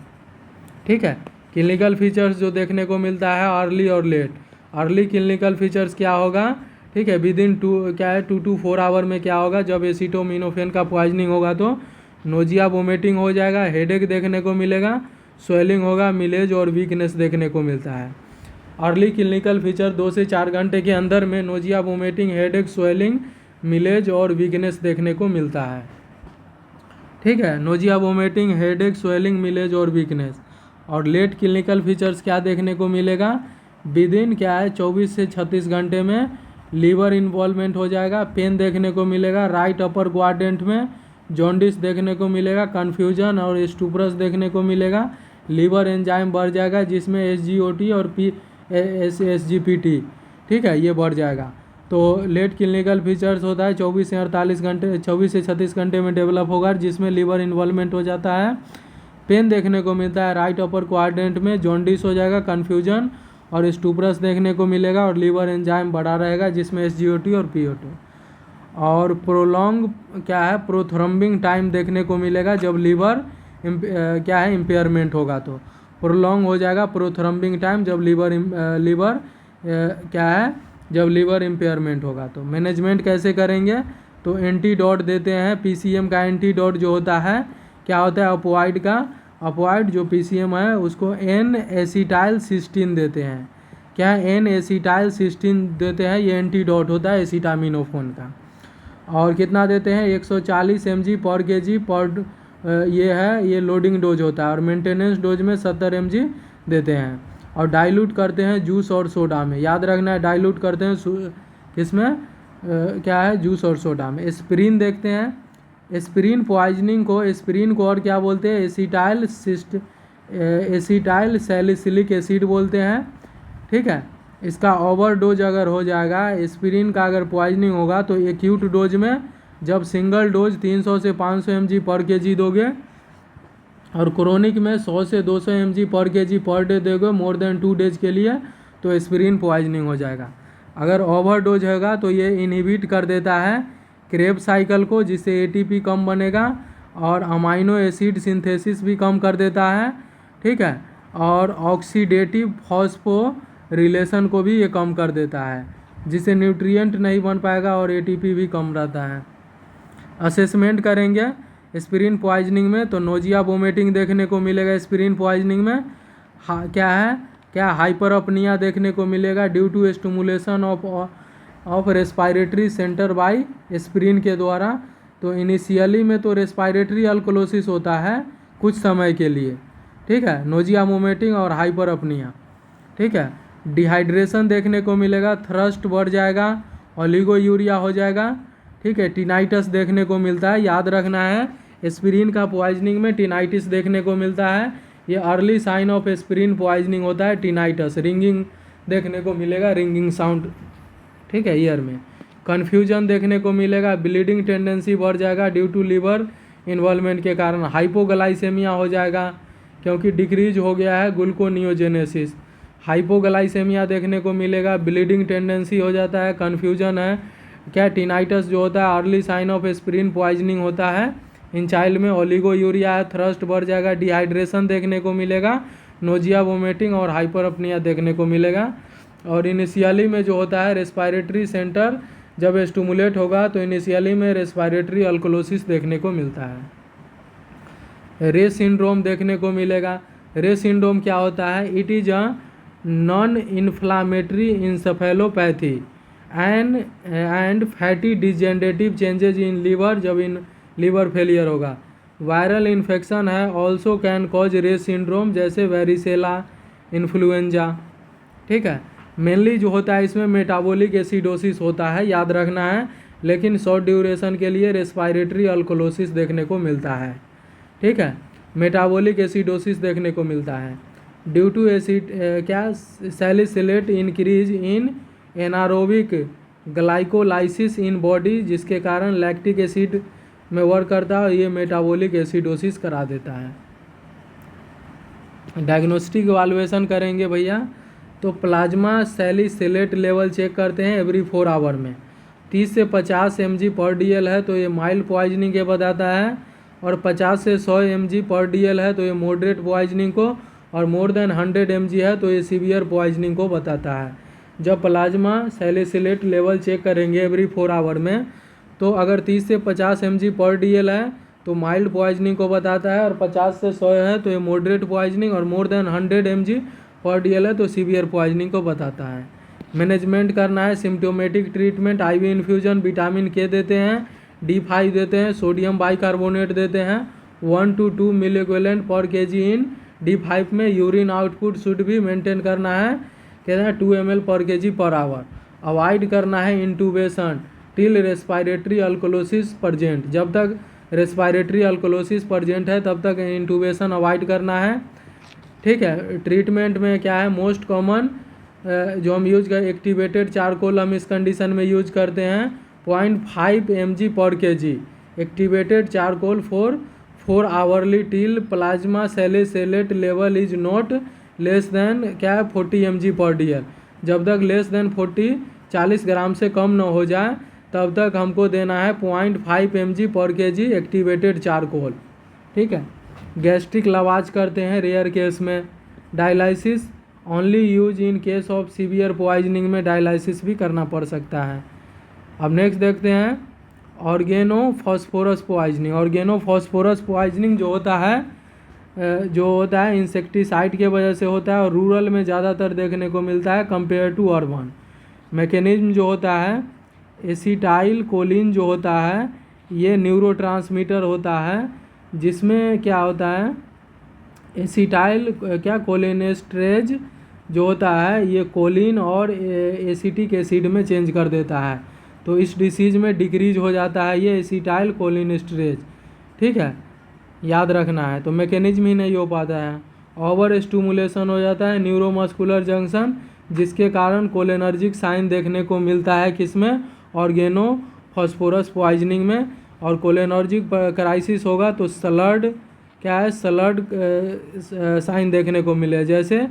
S1: ठीक है, क्लिनिकल फीचर्स जो देखने को मिलता है अर्ली और लेट। अर्ली क्लिनिकल फीचर्स क्या होगा, ठीक है, विदिन 2 to 4 आवर में क्या होगा, जब एसिटामिनोफेन का पॉइजनिंग होगा तो नोजिया वोमिटिंग हो जाएगा, हेडेक देखने को मिलेगा, स्वेलिंग होगा, मिलेज और वीकनेस देखने को मिलता है। अर्ली क्लिनिकल फीचर 2 से 4 घंटे के अंदर में नोजिया वोमिटिंग, हेडेक, स्वेलिंग, मिलेज और वीकनेस देखने को मिलता है। ठीक है, नोजिया वोमिटिंग, हेडेक, स्वेलिंग, मिलेज और वीकनेस। और लेट क्लिनिकल फीचर्स क्या देखने को मिलेगा, विदिन क्या है 24 से 36 घंटे में लीवर इन्वॉल्वमेंट हो जाएगा, पेन देखने को मिलेगा राइट अपर क्वाड्रेंट में, जॉन्डिस देखने को मिलेगा, कन्फ्यूजन और स्टूपरस देखने को मिलेगा, लीवर एंजाइम बढ़ जाएगा जिसमें SGOT और SGPT, ठीक है, ये बढ़ जाएगा। तो लेट क्लिनिकल फीचर्स होता है 24 से 36 घंटे में डेवलप होगा जिसमें लीवर इन्वॉल्वमेंट हो जाता है, पेन देखने को मिलता है राइट अपर क्वाड्रेंट में, जॉन्डिस हो जाएगा, कन्फ्यूजन और स्टूपरस देखने को मिलेगा और लीवर एंजाइम बढ़ा रहेगा जिसमें SGOT और PO2। और प्रोलॉन्ग क्या है प्रोथ्रम्बिंग टाइम देखने को मिलेगा जब लीवर क्या है इम्पेयरमेंट होगा, तो प्रोलॉन्ग हो जाएगा प्रोथ्रम्बिंग टाइम जब लीवर क्या है जब लीवर इम्पेयरमेंट होगा। तो मैनेजमेंट कैसे करेंगे, तो एंटीडोट देते हैं। PCM का एंटीडोट जो होता है क्या होता है, अपोवाइड का, अपोवाइड जो PCM है उसको N-एसिटाइलसिस्टीन देते हैं। क्या N-एसिटाइलसिस्टीन देते हैं, ये एंटीडोट होता है एसिटामिनोफेन का। और कितना देते हैं 140 mg पर kg पर ये लोडिंग डोज होता है और मेंटेनेंस डोज में 70 mg देते हैं। और डाइल्यूट करते हैं जूस और सोडा में। याद रखना है, डाइल्यूट करते हैं किसमें, क्या है, जूस और सोडा में। एस्पिरिन देखते हैं, एस्पिरिन पॉइजनिंग को, एस्पिरिन को और क्या बोलते हैं, एसिटाइल सैलिसिलिक एसिड बोलते हैं। ठीक है, इसका ओवरडोज अगर हो जाएगा, एस्पिरिन का अगर पॉइजनिंग होगा तो एक्यूट डोज में जब सिंगल डोज 300 से 500 mg पर केजी दोगे और क्रोनिक में 100 से 200 mg पर केजी पर डे दोगे मोर देन 2 डेज के लिए, तो एस्पिरिन पॉइजनिंग हो जाएगा। अगर ओवरडोज होगा तो ये इनहिबिट कर देता है क्रेब्स साइकिल को, जिससे एटीपी कम बनेगा और अमाइनो एसिड सिंथेसिस भी कम कर देता है। ठीक है, और ऑक्सीडेटिव फॉस्फोरिलेशन को भी ये कम कर देता है, जिससे न्यूट्रिएंट नहीं बन पाएगा और एटीपी भी कम रहता है। असेसमेंट करेंगे एस्पिरिन पॉइजनिंग में तो नोजिया वोमिटिंग देखने को मिलेगा एस्पिरिन पॉइजनिंग में। क्या है, क्या हाइपरअपनिया देखने को मिलेगा due to stimulation of respiratory centre by aspirin के द्वारा। तो इनिशियली में तो रेस्पायरेटरी अल्कोलोसिस होता है कुछ समय के लिए। ठीक है, नोजिया वोमिटिंग और हाइपरअपनिया। ठीक है, डिहाइड्रेशन देखने को मिलेगा, थ्रस्ट बढ़ जाएगा, ओलिगोयूरिया हो जाएगा। ठीक है, टिनाइटस देखने को मिलता है। याद रखना है, एस्पिरिन का पॉइजनिंग में टिनाइटिस देखने को मिलता है। ये early sign of aspirin poisoning होता है टिनाइटस। रिंगिंग देखने को मिलेगा, रिंगिंग साउंड। ठीक है, ईयर में कन्फ्यूजन देखने को मिलेगा, ब्लीडिंग टेंडेंसी बढ़ जाएगा ड्यू टू लीवर इन्वॉल्वमेंट के कारण। हाइपोग्लाइसेमिया हो जाएगा क्योंकि डिक्रीज हो गया है ग्लूकोनियोजेनेसिस। हाइपोग्लाइसेमिया देखने को मिलेगा, ब्लीडिंग टेंडेंसी हो जाता है, कन्फ्यूजन है। क्या टिनाइटस जो होता है early sign of aspirin poisoning होता है इन चाइल्ड में। ओलिगोयूरिया है, थ्रस्ट बढ़ जाएगा, डिहाइड्रेशन देखने को मिलेगा, नोजिया वोमिटिंग और हाइपरअपनिया देखने को मिलेगा। और इनिशियली में जो होता है रेस्पायरेटरी सेंटर जब स्टिमुलेट होगा तो इनिशियली में रेस्पायरेटरी अल्कोलोसिस देखने को मिलता है। रे सिंड्रोम देखने को मिलेगा। रे सिंड्रोम क्या होता है, it is a non inflammatory encephalopathy and fatty degenerative changes in liver, जब इन लीवर फेलियर होगा। वायरल इन्फेक्शन है, also can cause Reye syndrome, जैसे वेरिसेला, इन्फ्लुएंजा। ठीक है, मेनली जो होता है इसमें मेटाबॉलिक एसिडोसिस होता है, याद रखना है, लेकिन शॉर्ट ड्यूरेशन के लिए रेस्पायरेटरी अल्कोलोसिस देखने को मिलता है। ठीक है, मेटाबॉलिक एसिडोसिस देखने को मिलता है ड्यू टू एसिड क्या salicylate increase in anaerobic glycolysis in body, जिसके कारण लैक्टिक एसिड में वर्क करता है और ये मेटाबॉलिक एसिडोसिस करा देता है। डायग्नोस्टिक इवैल्यूएशन करेंगे भैया, तो प्लाज्मा सैलिसिलेट लेवल चेक करते हैं एवरी 4 आवर में। 30 से 50 mg पर DL है तो ये माइल्ड पॉइजनिंग के बताता है, और 50 से 100 mg पर DL है तो ये मॉडरेट पॉइजनिंग को, और मोर देन 100 mg है तो ये सीवियर पॉइजनिंग को बताता है। जब प्लाज्मा सैलिसिलेट लेवल चेक करेंगे एवरी 4 आवर में, तो अगर 30 से 50 mg पर DL है तो माइल्ड पॉइजनिंग को बताता है, और 50 से 100 है तो ये मॉडरेट पॉइजनिंग, और मोर देन 100 mg पर DL है तो सीवियर पॉइजनिंग को बताता है। मैनेजमेंट करना है, symptomatic treatment, IV infusion, vitamin K देते हैं, D5 देते हैं, सोडियम बाइकार्बोनेट देते हैं 1 to 2 मिलीक्वेलेंट पर kg इन D5 में। यूरिन आउटपुट शुड भी मेंटेन करना है, कहते हैं 2 ml पर kg पर आवर। अवॉइड करना है इंटूबेशन टिल रेस्पायरेटरी अल्कोलोसिस प्रजेंट, जब तक रेस्पायरेटरी अल्कोलोसिस प्रजेंट है तब तक इंटूबेशन अवॉइड करना है। ठीक है, ट्रीटमेंट में क्या है, मोस्ट कॉमन जो हम यूज कर एक्टिवेटेड चारकोल हम इस कंडीशन में यूज करते हैं 0.5 mg पर kg activated charcoal for 4 hourly till plasma salicylate level is not less than क्या है 40 mg पर DL। जब तक लेस देन 40 ग्राम से कम न हो जाए तब तक हमको देना है 0.5 mg पर kg एक्टिवेटेड चारकोल। ठीक है, गैस्ट्रिक लवाज करते हैं रेयर केस में। Dialysis only use in case of severe poisoning में डायलिसिस भी करना पड़ सकता है। अब नेक्स्ट देखते हैं ऑर्गेनोफॉस्फोरस पॉइजनिंग। ऑर्गेनोफॉस्फोरस पॉइजनिंग जो होता है इंसेक्टिसाइड के वजह से होता है, और रूरल में ज़्यादातर देखने को मिलता है कंपेयर टू अर्बन। मैकेनिज्म जो होता है, एसिटाइल कोलिन जो होता है ये न्यूरोट्रांसमीटर होता है, जिसमें क्या होता है एसिटाइल क्या कोलिनेस्ट्रेज जो होता है ये कोलिन और एसिटिक एसिड में चेंज कर देता है, तो इस डिसीज में डिक्रीज हो जाता है ये एसिटाइल कोलिनेस्टरेज। ठीक है, याद रखना है। तो मैकेनिज्म ही नहीं हो पाता है, ओवर स्टिमुलेशन हो जाता है न्यूरोमस्कुलर जंक्शन, जिसके कारण कोलिनर्जिक साइन देखने को मिलता है किसमें, ऑर्गेनो फॉस्फोरस पॉइजनिंग में। और कोलिनर्जिक क्राइसिस होगा तो सलर्ड क्या है, सलर्ड साइन देखने को मिले, जैसे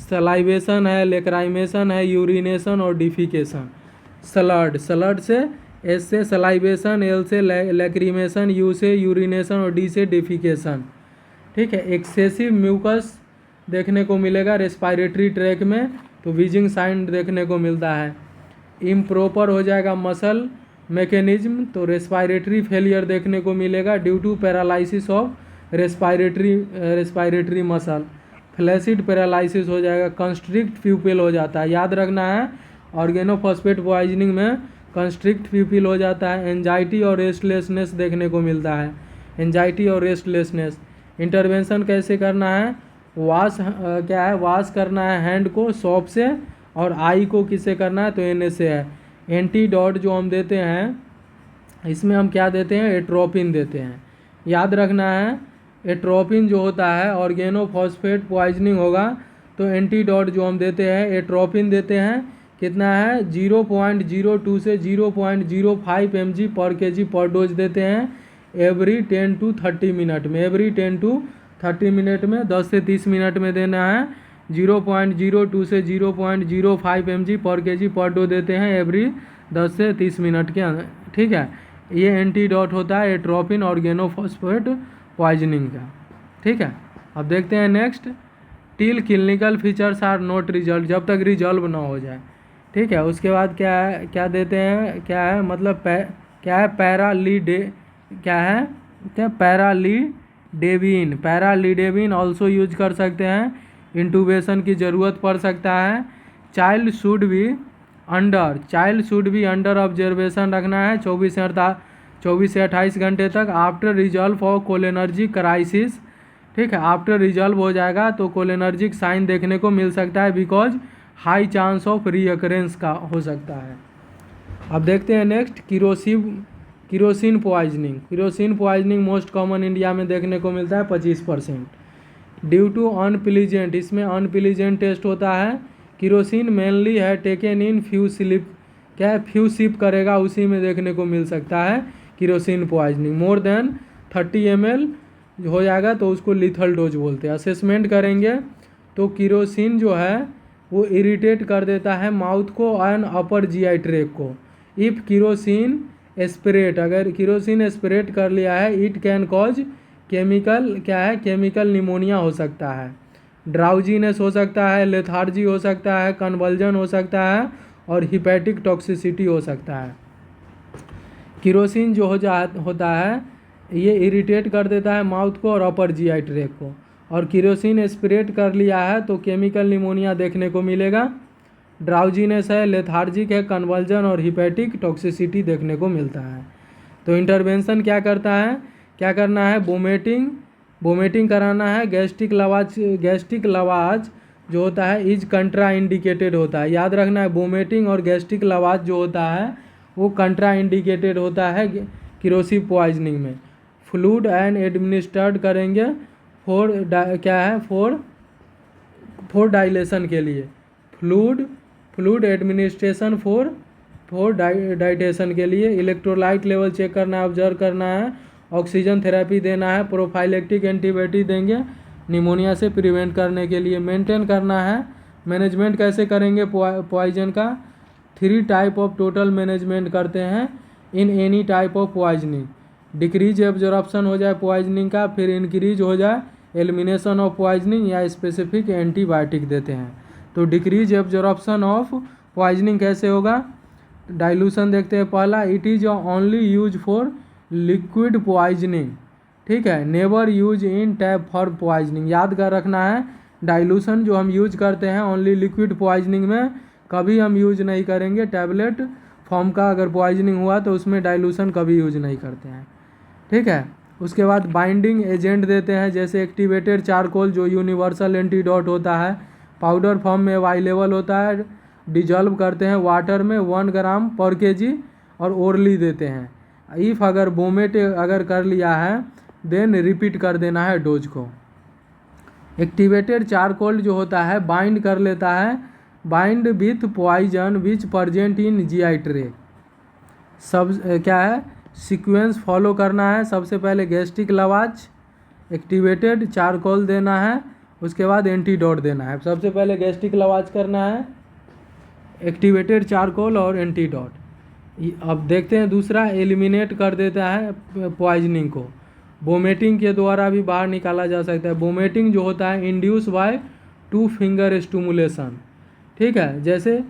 S1: सलाइवेशन है, लेक्राइमेशन है, यूरिनेशन और डिफिकेशन। सलर्ड, सलर्ड से एस से सलाइवेशन, एल से लैक्रीमेशन, यू से यूरिनेशन और डी से डिफिकेशन। ठीक है, एक्सेसिव म्यूकस देखने को मिलेगा रेस्पायरेटरी ट्रैक में, तो वीजिंग साइन देखने को मिलता है। इम्प्रॉपर हो जाएगा मसल मैकेनिज्म, तो रेस्पायरेटरी फेलियर देखने को मिलेगा due to paralysis of respiratory muscle. Flaccid paralysis हो जाएगा, कंस्ट्रिक्ट प्यूपिल हो जाता है, याद रखना है ऑर्गेनोफॉस्फेट पॉइजनिंग में कंस्ट्रिक्ट प्यूपिल हो जाता है। एंजाइटी और रेस्टलेसनेस देखने को मिलता है, एंजाइटी और रेस्टलेसनेस। इंटरवेंशन कैसे करना है, वॉश क्या है, वॉश करना है हैंड को सोप से, और आई को किससे करना है, तो एन से है। एंटीडोट जो हम देते हैं इसमें हम क्या देते हैं, एट्रोपिन देते हैं, याद रखना है। एट्रोपिन जो होता है ऑर्गेनोफॉस्फेट पॉइजनिंग होगा तो एंटीडोट जो हम देते हैं एट्रोपिन देते हैं, कितना है 0.02 से 0.05 mg पर kg पर डोज देते हैं एवरी 10 to 30 मिनट में। एवरी 10 to 30 मिनट में 10 से 30 मिनट में देना है। 0.02 से 0.05 mg पर kg पर डोज देते हैं एवरी 10 से 30 मिनट के अंदर। ठीक है, ये एंटीडोट होता है एट्रोपिन ऑर्गेनोफॉस्फेट पॉइजनिंग का। ठीक है, अब देखते हैं next, till clinical features are not result, जब तक रिजॉल्व ना हो जाए। ठीक है, उसके बाद क्या है, क्या देते हैं, क्या है मतलब क्या है क्या है, क्या पैरालीडेविन, पैरालीडेविन ऑल्सो यूज कर सकते हैं, इंटूबेशन की ज़रूरत पड़ सकता है। Child should be under observation रखना है 24 से 28 घंटे तक after resolve of cholinergic crisis. ठीक है, आफ्टर रिजॉल्व हो जाएगा तो कोलिनर्जिक साइन देखने को मिल सकता है, because high chance of recurrence का हो सकता है। अब देखते हैं next, kerosene poisoning most common India में देखने को मिलता है 25%। ड्यू टू अनप्लीजेंट, इसमें अनप्लीजेंट टेस्ट होता है। किरोसिन मेनली है टेकन इन फ्यू स्लिप, क्या है फ्यू सिप करेगा उसी में देखने को मिल सकता है kerosene poisoning. More than 30 ml हो जाएगा तो उसको लिथल डोज बोलते हैं। असेसमेंट करेंगे तो किरोसिन जो है वो इरिटेट कर देता है माउथ को एंड अपर जीआई ट्रैक्ट को। इफ़ किरोसिन एस्पिरेट, अगर किरोसिन एस्पिरेट कर लिया है, it can cause chemical pneumonia हो सकता है, ड्राउजीनेस हो सकता है, लेथार्जी हो सकता है, कन्वल्जन हो सकता है और हिपैटिक टॉक्सिसिटी हो सकता है। किरोसिन जो होता है ये इरिटेट कर देता है माउथ को और अपर जीआई ट्रैक्ट को, और किरोसिन एस्पिरेट कर लिया है तो केमिकल निमोनिया देखने को मिलेगा, ड्राउजीनेस है, लेथार्जिक है, कन्वल्जन और हिपैटिक टॉक्सिसिटी देखने को मिलता है। तो इंटरवेंशन क्या करना है, वोमिटिंग कराना है। गैस्ट्रिक लवाज जो होता है इज कंट्रा इंडिकेटेड होता है, याद रखना है वोमिटिंग और गैस्ट्रिक लवाज जो होता है वो कंट्रा इंडिकेटेड होता है किरोसिन पॉइजनिंग में। फ्लूइड एंड एडमिनिस्ट्रेट करेंगे फॉर डाइलेशन के लिए, फ्लूइड एडमिनिस्ट्रेशन फॉर डाइटेशन के लिए। इलेक्ट्रोलाइट लेवल चेक करना है, ऑब्जर्व करना है, ऑक्सीजन थेरेपी देना है, प्रोफाइलेक्टिक एंटीबायोटिक देंगे निमोनिया से प्रिवेंट करने के लिए। मेंटेन करना है, मैनेजमेंट कैसे करेंगे पॉइजन का, 3 टाइप ऑफ टोटल मैनेजमेंट करते हैं in any type of poisoning. Decrease absorption हो जाए पॉइजनिंग का, फिर इंक्रीज हो जाए एलिमिनेशन ऑफ पॉइजनिंग, या स्पेसिफिक एंटीबायोटिक देते हैं। तो डिक्रीज एब्जॉर्प्शन ऑफ पॉइजनिंग कैसे होगा, डाइल्यूशन देखते हैं पहला, it is only use for liquid poisoning. ठीक है, never use in tab for poisoning, याद कर रखना है डाइल्यूशन जो हम यूज करते हैं ओनली लिक्विड पॉइजनिंग में, कभी हम यूज नहीं करेंगे टैबलेट फॉर्म का। अगर पॉइजनिंग हुआ तो उसमें डाइल्यूशन कभी यूज नहीं करते हैं। ठीक है, उसके बाद बाइंडिंग एजेंट देते हैं, जैसे एक्टिवेटेड चारकोल जो यूनिवर्सल एंटीडोट होता है पाउडर फॉर्म में अवेलेबल होता है, डिजॉल्व करते हैं वाटर में 1 ग्राम पर केजी और ओरली देते हैं। इफ़ अगर वोमिट अगर कर लिया है देन रिपीट कर देना है डोज को। एक्टिवेटेड चारकोल जो होता है बाइंड कर लेता है, bind with poison which present in GI tract. सब क्या है सीक्वेंस फॉलो करना है, सबसे पहले गैस्ट्रिक लवाज, एक्टिवेटेड चारकोल देना है, उसके बाद एंटीडोट देना है। सबसे पहले गैस्ट्रिक लवाज करना है, एक्टिवेटेड चारकोल और एंटीडोट। अब देखते हैं दूसरा, एलिमिनेट कर देता है पॉइजनिंग को, वोमिटिंग के द्वारा भी बाहर निकाला जा सकता है। वोमिटिंग जो होता है इंड्यूस बाय 2 फिंगर स्टिमुलेशन, ठीक है। जैसे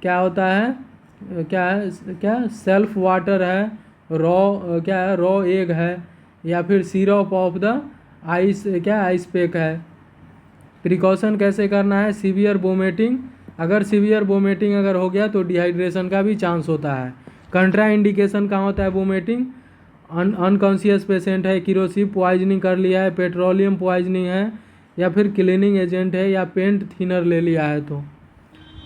S1: क्या होता है, क्या सेल्फ वाटर है, क्या है रॉ एग है, या फिर syrup of the ice ice pack है। प्रिकॉशन कैसे करना है, सीवियर वोमिटिंग, अगर सीवियर वोमिटिंग अगर हो गया तो डिहाइड्रेशन का भी चांस होता है। कंट्रा इंडिकेशन कहाँ होता है वोमिटिंग, अनकॉन्शियस पेशेंट है, किरोसिव पॉइजनिंग कर लिया है, पेट्रोलियम पॉइजनिंग है, या फिर क्लीनिंग एजेंट है, या पेंट थिनर ले लिया है। तो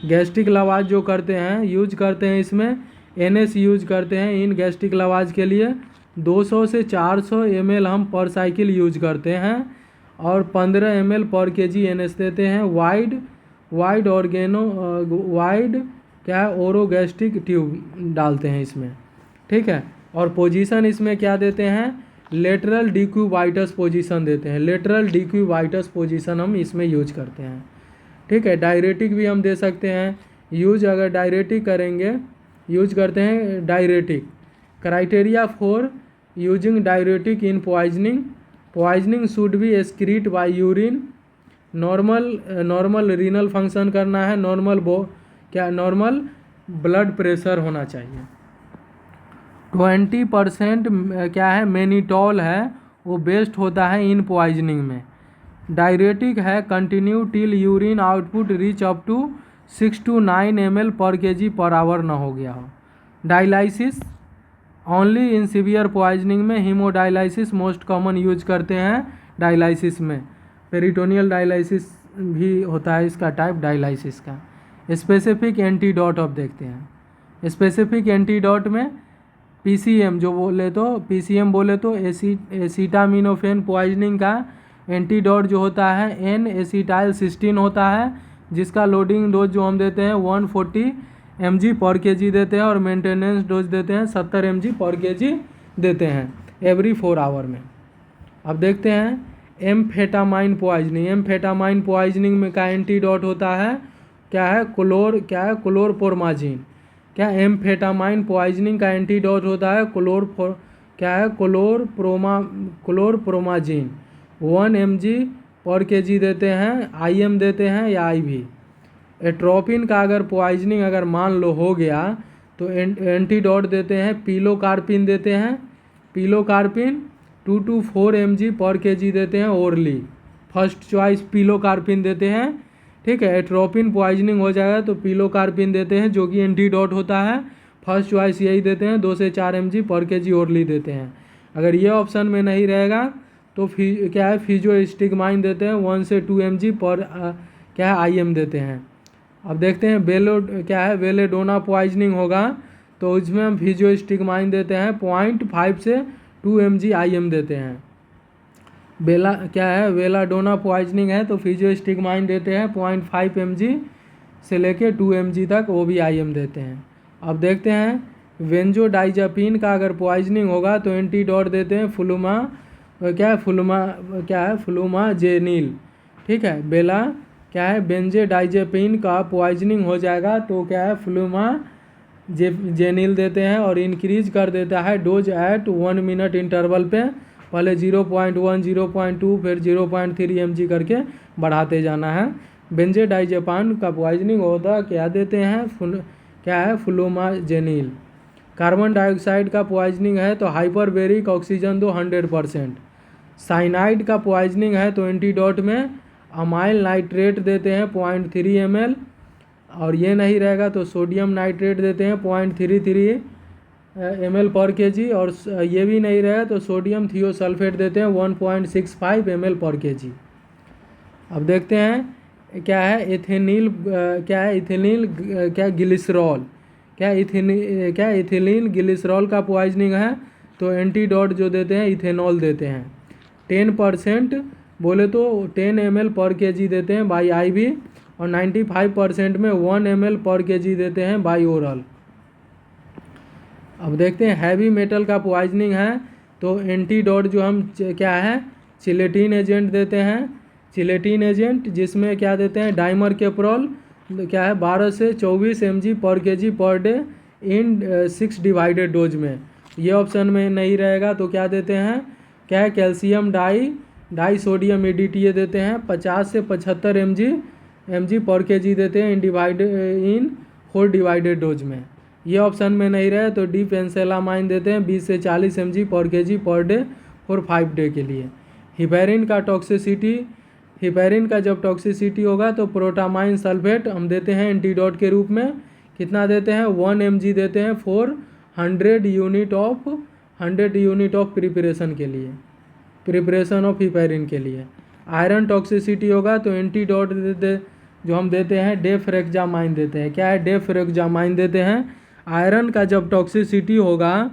S1: गैस्ट्रिक लवाज जो करते हैं यूज करते हैं इसमें एनएस यूज करते हैं। इन गैस्ट्रिक लवाज के लिए 200 से 400 ml हम पर साइकिल यूज करते हैं और 15 ml पर केजी एनएस देते हैं। वाइड ओरोगैस्ट्रिक ट्यूब डालते हैं इसमें, ठीक है। और पोजीशन इसमें क्या देते हैं, लेटरल डिक्यूबाइटस पोजीशन देते हैं, लेटरल डिक्यूबाइटस पोजीशन हम इसमें यूज करते हैं, ठीक है। डायरेटिक भी हम दे सकते हैं यूज, अगर डायरेटिक करेंगे यूज करते हैं diuretic. Criteria for using diuretic in poisoning should be excrete by urine, normal renal function करना है, नॉर्मल ब्लड प्रेशर होना चाहिए। 20% क्या है मेनिटॉल है वो बेस्ट होता है इन पॉइजनिंग में। डायरेटिक है continue till urine output reach up to 6 to 9 ml per KG per hour ना हो गया हो। Dialysis only in severe poisoning में, हीमोडायलाइसिस मोस्ट कॉमन यूज करते हैं डायलाइसिस में। पेरिटोनियल डायलाइसिस भी होता है इसका टाइप डायलाइसिस का। स्पेसिफिक एंटीडोट अब देखते हैं। स्पेसिफिक एंटीडोट में पीसीएम बोले तो एसिटामिनोफेन पॉइजनिंग का एंटीडोट जो होता है एन एसिटाइल सिस्टीन होता है, जिसका लोडिंग डोज जो हम देते हैं 140 mg पर केजी देते हैं और मेंटेनेंस डोज देते हैं 70 mg पर केजी देते हैं एवरी 4 आवर में। अब देखते हैं एम्फेटामाइन पॉइजनिंग में का एंटीडोट होता है क्लोरप्रोमाजिन। क्या एम्फेटामाइन पॉइजनिंग का एंटीडोट होता है क्लोरप्रोमाजिन 1 mg पर केजी देते हैं, IM देते हैं या IV। एट्रोपिन का अगर पॉइजनिंग अगर मान लो हो गया तो एंटीडोट देते हैं पिलोकार्पिन देते हैं, 2 to 4 mg पर केजी देते हैं ओरली। फर्स्ट चॉइस पिलोकार्पिन देते हैं, ठीक है। एट्रोपिन पॉइजनिंग हो जाएगा तो पिलोकार्पिन देते हैं जो कि एंटीडोट होता है, फर्स्ट चॉइस यही देते हैं 2 से 4 mg पर केजी ओरली देते हैं। अगर ये ऑप्शन में नहीं रहेगा तो फिजियोस्टिगमाइन देते हैं 1 से 2 mg पर IM देते हैं। अब देखते हैं बेलेडोना पॉइजनिंग होगा तो उसमें हम फिजियोस्टिगमाइन देते हैं 0.5 से 2 mg IM देते हैं। बेलाडोना पॉइजनिंग है तो फिजियोस्टिगमाइन देते हैं 0.5 mg से लेके 2 mg तक, वो भी IM देते हैं। अब देखते हैं बेंजोडाइजापीन का अगर पॉइजनिंग होगा तो एंटीडोट देते हैं फ्लूमाजेनिल, ठीक है। बेंजोडाइजापीन का पॉइजनिंग हो जाएगा तो फ्लूमाजेनिल देते हैं और इंक्रीज कर देता है डोज एट 1 मिनट इंटरवल पे, पहले 0.1 0.2 फिर 0.3 mg करके बढ़ाते जाना है। बेंजोडाइजेपान का पॉइजनिंग होता क्या देते हैं फ्लूमाजेनिल। कार्बन डाइऑक्साइड का पॉइजनिंग है तो हाइपरबेरिक ऑक्सीजन दो 100%। साइनाइड का पॉइजनिंग है तो एंटीडोट में अमाइल नाइट्रेट देते हैं 0.3 ml, और ये नहीं रहेगा तो सोडियम नाइट्रेट देते हैं 0.33 ml पर केजी, और ये भी नहीं रहेगा तो सोडियम थियोसल्फेट देते हैं 1.65 ml पर केजी। अब देखते हैं क्या है इथेनिल, क्या है इथेनिल, क्या ग्लिसरॉल, क्या इथिलीन ग्लिसरॉल का पॉइजनिंग है तो एंटीडोट जो देते हैं इथेनॉल देते हैं। 10% बोले तो 10 ml पर kg देते हैं बाई IV, और 95% में 1 ml पर kg देते हैं बाई ओरल। अब देखते हैं हैवी मेटल का पॉइजनिंग है तो एंटीडोट जो हम क्या है चिलेटिन एजेंट देते हैं, चिलेटिन एजेंट जिसमें क्या देते हैं डाइमर कैप्रोल, क्या है 12 से 24 mg पर kg per day in 6 divided dose में। ये ऑप्शन में नहीं रहेगा तो क्या देते हैं, क्या है कैल्शियम डाई सोडियम EDTA देते हैं 50 से 75 mg पर kg देते हैं इन 4 डिवाइडेड डोज में। ये ऑप्शन में नहीं रहे तो डी पेंसेलामाइन देते हैं 20 से 40 mg पर kg per day for 5 day के लिए। हिपेरिन का टॉक्सिसिटी, हिपेरिन का जब टॉक्सिसिटी होगा तो प्रोटामाइन सल्फेट हम देते हैं एंटीडोट के रूप में, कितना देते हैं 1 mg देते हैं फॉर 100 यूनिट ऑफ प्रिपरेशन के लिए, प्रिपरेशन ऑफ हिपेरिन के लिए। आयरन टॉक्सिसिटी होगा तो एंटीडोट जो हम देते हैं डेफ्रेक्जामाइन देते हैं, क्या है डेफ्रेक्जामाइन देते हैं। आयरन का जब टॉक्सिसिटी होगा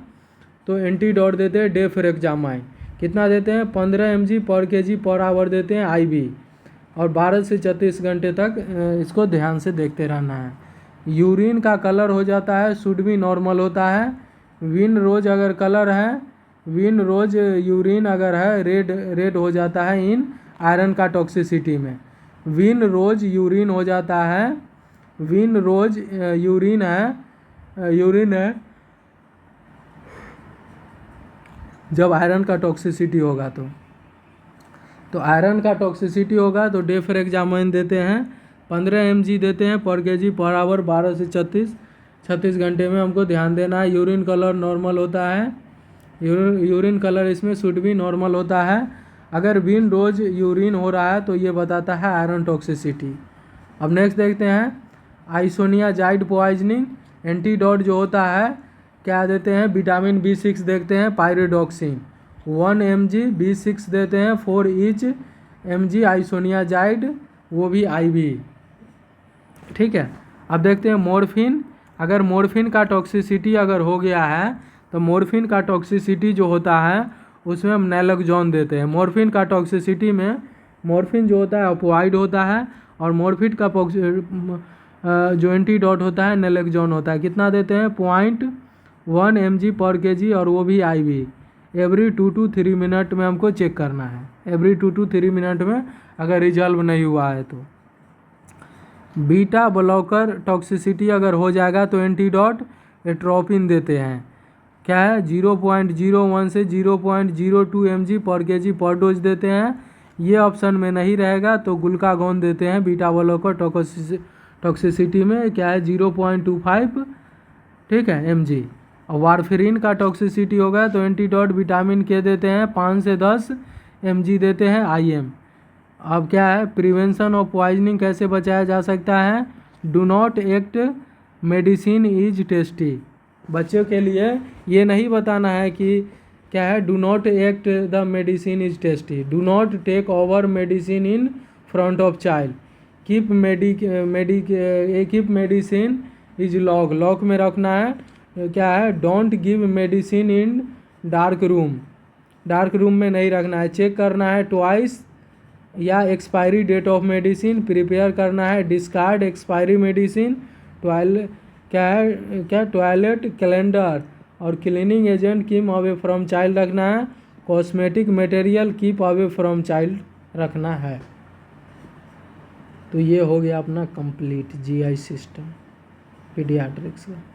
S1: तो एंटीडोट देते हैं डेफ्रेक्जामाइन, कितना देते हैं 15 mg पर kg पर आवर देते हैं IV, और 12 से 36 घंटे तक इसको ध्यान से देखते रहना है। यूरिन का कलर हो जाता है शुड भी नॉर्मल होता है। विन रोज अगर कलर है, विन रोज यूरिन अगर है रेड हो जाता है इन आयरन का टॉक्सिसिटी में। विन रोज यूरिन हो जाता है, विन रोज यूरिन है जब आयरन का टॉक्सिसिटी होगा तो आयरन का टॉक्सिसिटी होगा तो डेफ्रेक्जामाइन देते हैं 15 mg देते हैं पर kg पर आवर 12 से 36 घंटे में हमको ध्यान देना है। यूरिन कलर नॉर्मल होता है, यूरिन कलर इसमें शुड भी नॉर्मल होता है। अगर विन रोज यूरिन हो रहा है तो ये बताता है आयरन टॉक्सिसिटी। अब नेक्स्ट देखते हैं आइसोनियाजाइड पॉइजनिंग। एंटीडोट जो होता है क्या देते हैं विटामिन B6 देखते हैं पायरिडॉक्सिन 1 mg B6 देते हैं फॉर ईच mg आइसोनियाजाइड, वो भी IV, ठीक है। अब देखते हैं मॉर्फिन। अगर मॉर्फिन का टॉक्सिसिटी अगर हो गया है तो मॉर्फिन का टॉक्सिसिटी जो होता है उसमें हम नैलोक्सोन देते हैं। मॉर्फिन का टॉक्सिसिटी में मॉर्फिन जो होता है ऑपियोइड होता है और मॉर्फिन का जो एंटीडोट होता है नैलोक्सोन होता है, कितना देते हैं 0.1 mg पर kg, और वो भी IV। एवरी 2 to 3 मिनट में हमको चेक करना है, एवरी 2 to 3 मिनट में अगर रिजॉल्व नहीं हुआ है तो। बीटा ब्लॉकर टॉक्सिसिटी अगर हो जाएगा तो एंटीडोट एट्रोपिन देते हैं, क्या है 0.01 से 0.02 mg पर kg पर डोज देते हैं। ये ऑप्शन में नहीं रहेगा तो ग्लूकागोन देते हैं बीटा ब्लॉकर टॉक्सिसिटी में, क्या है 0.25, ठीक है mg। और वारफेरिन का टॉक्सिसिटी होगा तो एंटीडोट विटामिन K देते हैं 5 से 10 mg देते हैं IM। अब क्या है प्रिवेंशन ऑफ पॉइजनिंग कैसे बचाया जा सकता है, do not act medicine is tasty. बच्चों के लिए ये नहीं बताना है कि क्या है do not act the medicine is tasty, do not take over medicine in front of child, keep medicine is lock में रखना है, क्या है don't give medicine in dark room में नहीं रखना है, चेक करना है ट्वाइस, या expiry date of medicine prepare करना है, discard expiry medicine, toilet calendar और cleaning agent keep away from child रखना है, cosmetic material keep away from child रखना है। तो ये हो गया अपना कंप्लीट GI सिस्टम पीडियाट्रिक्स का।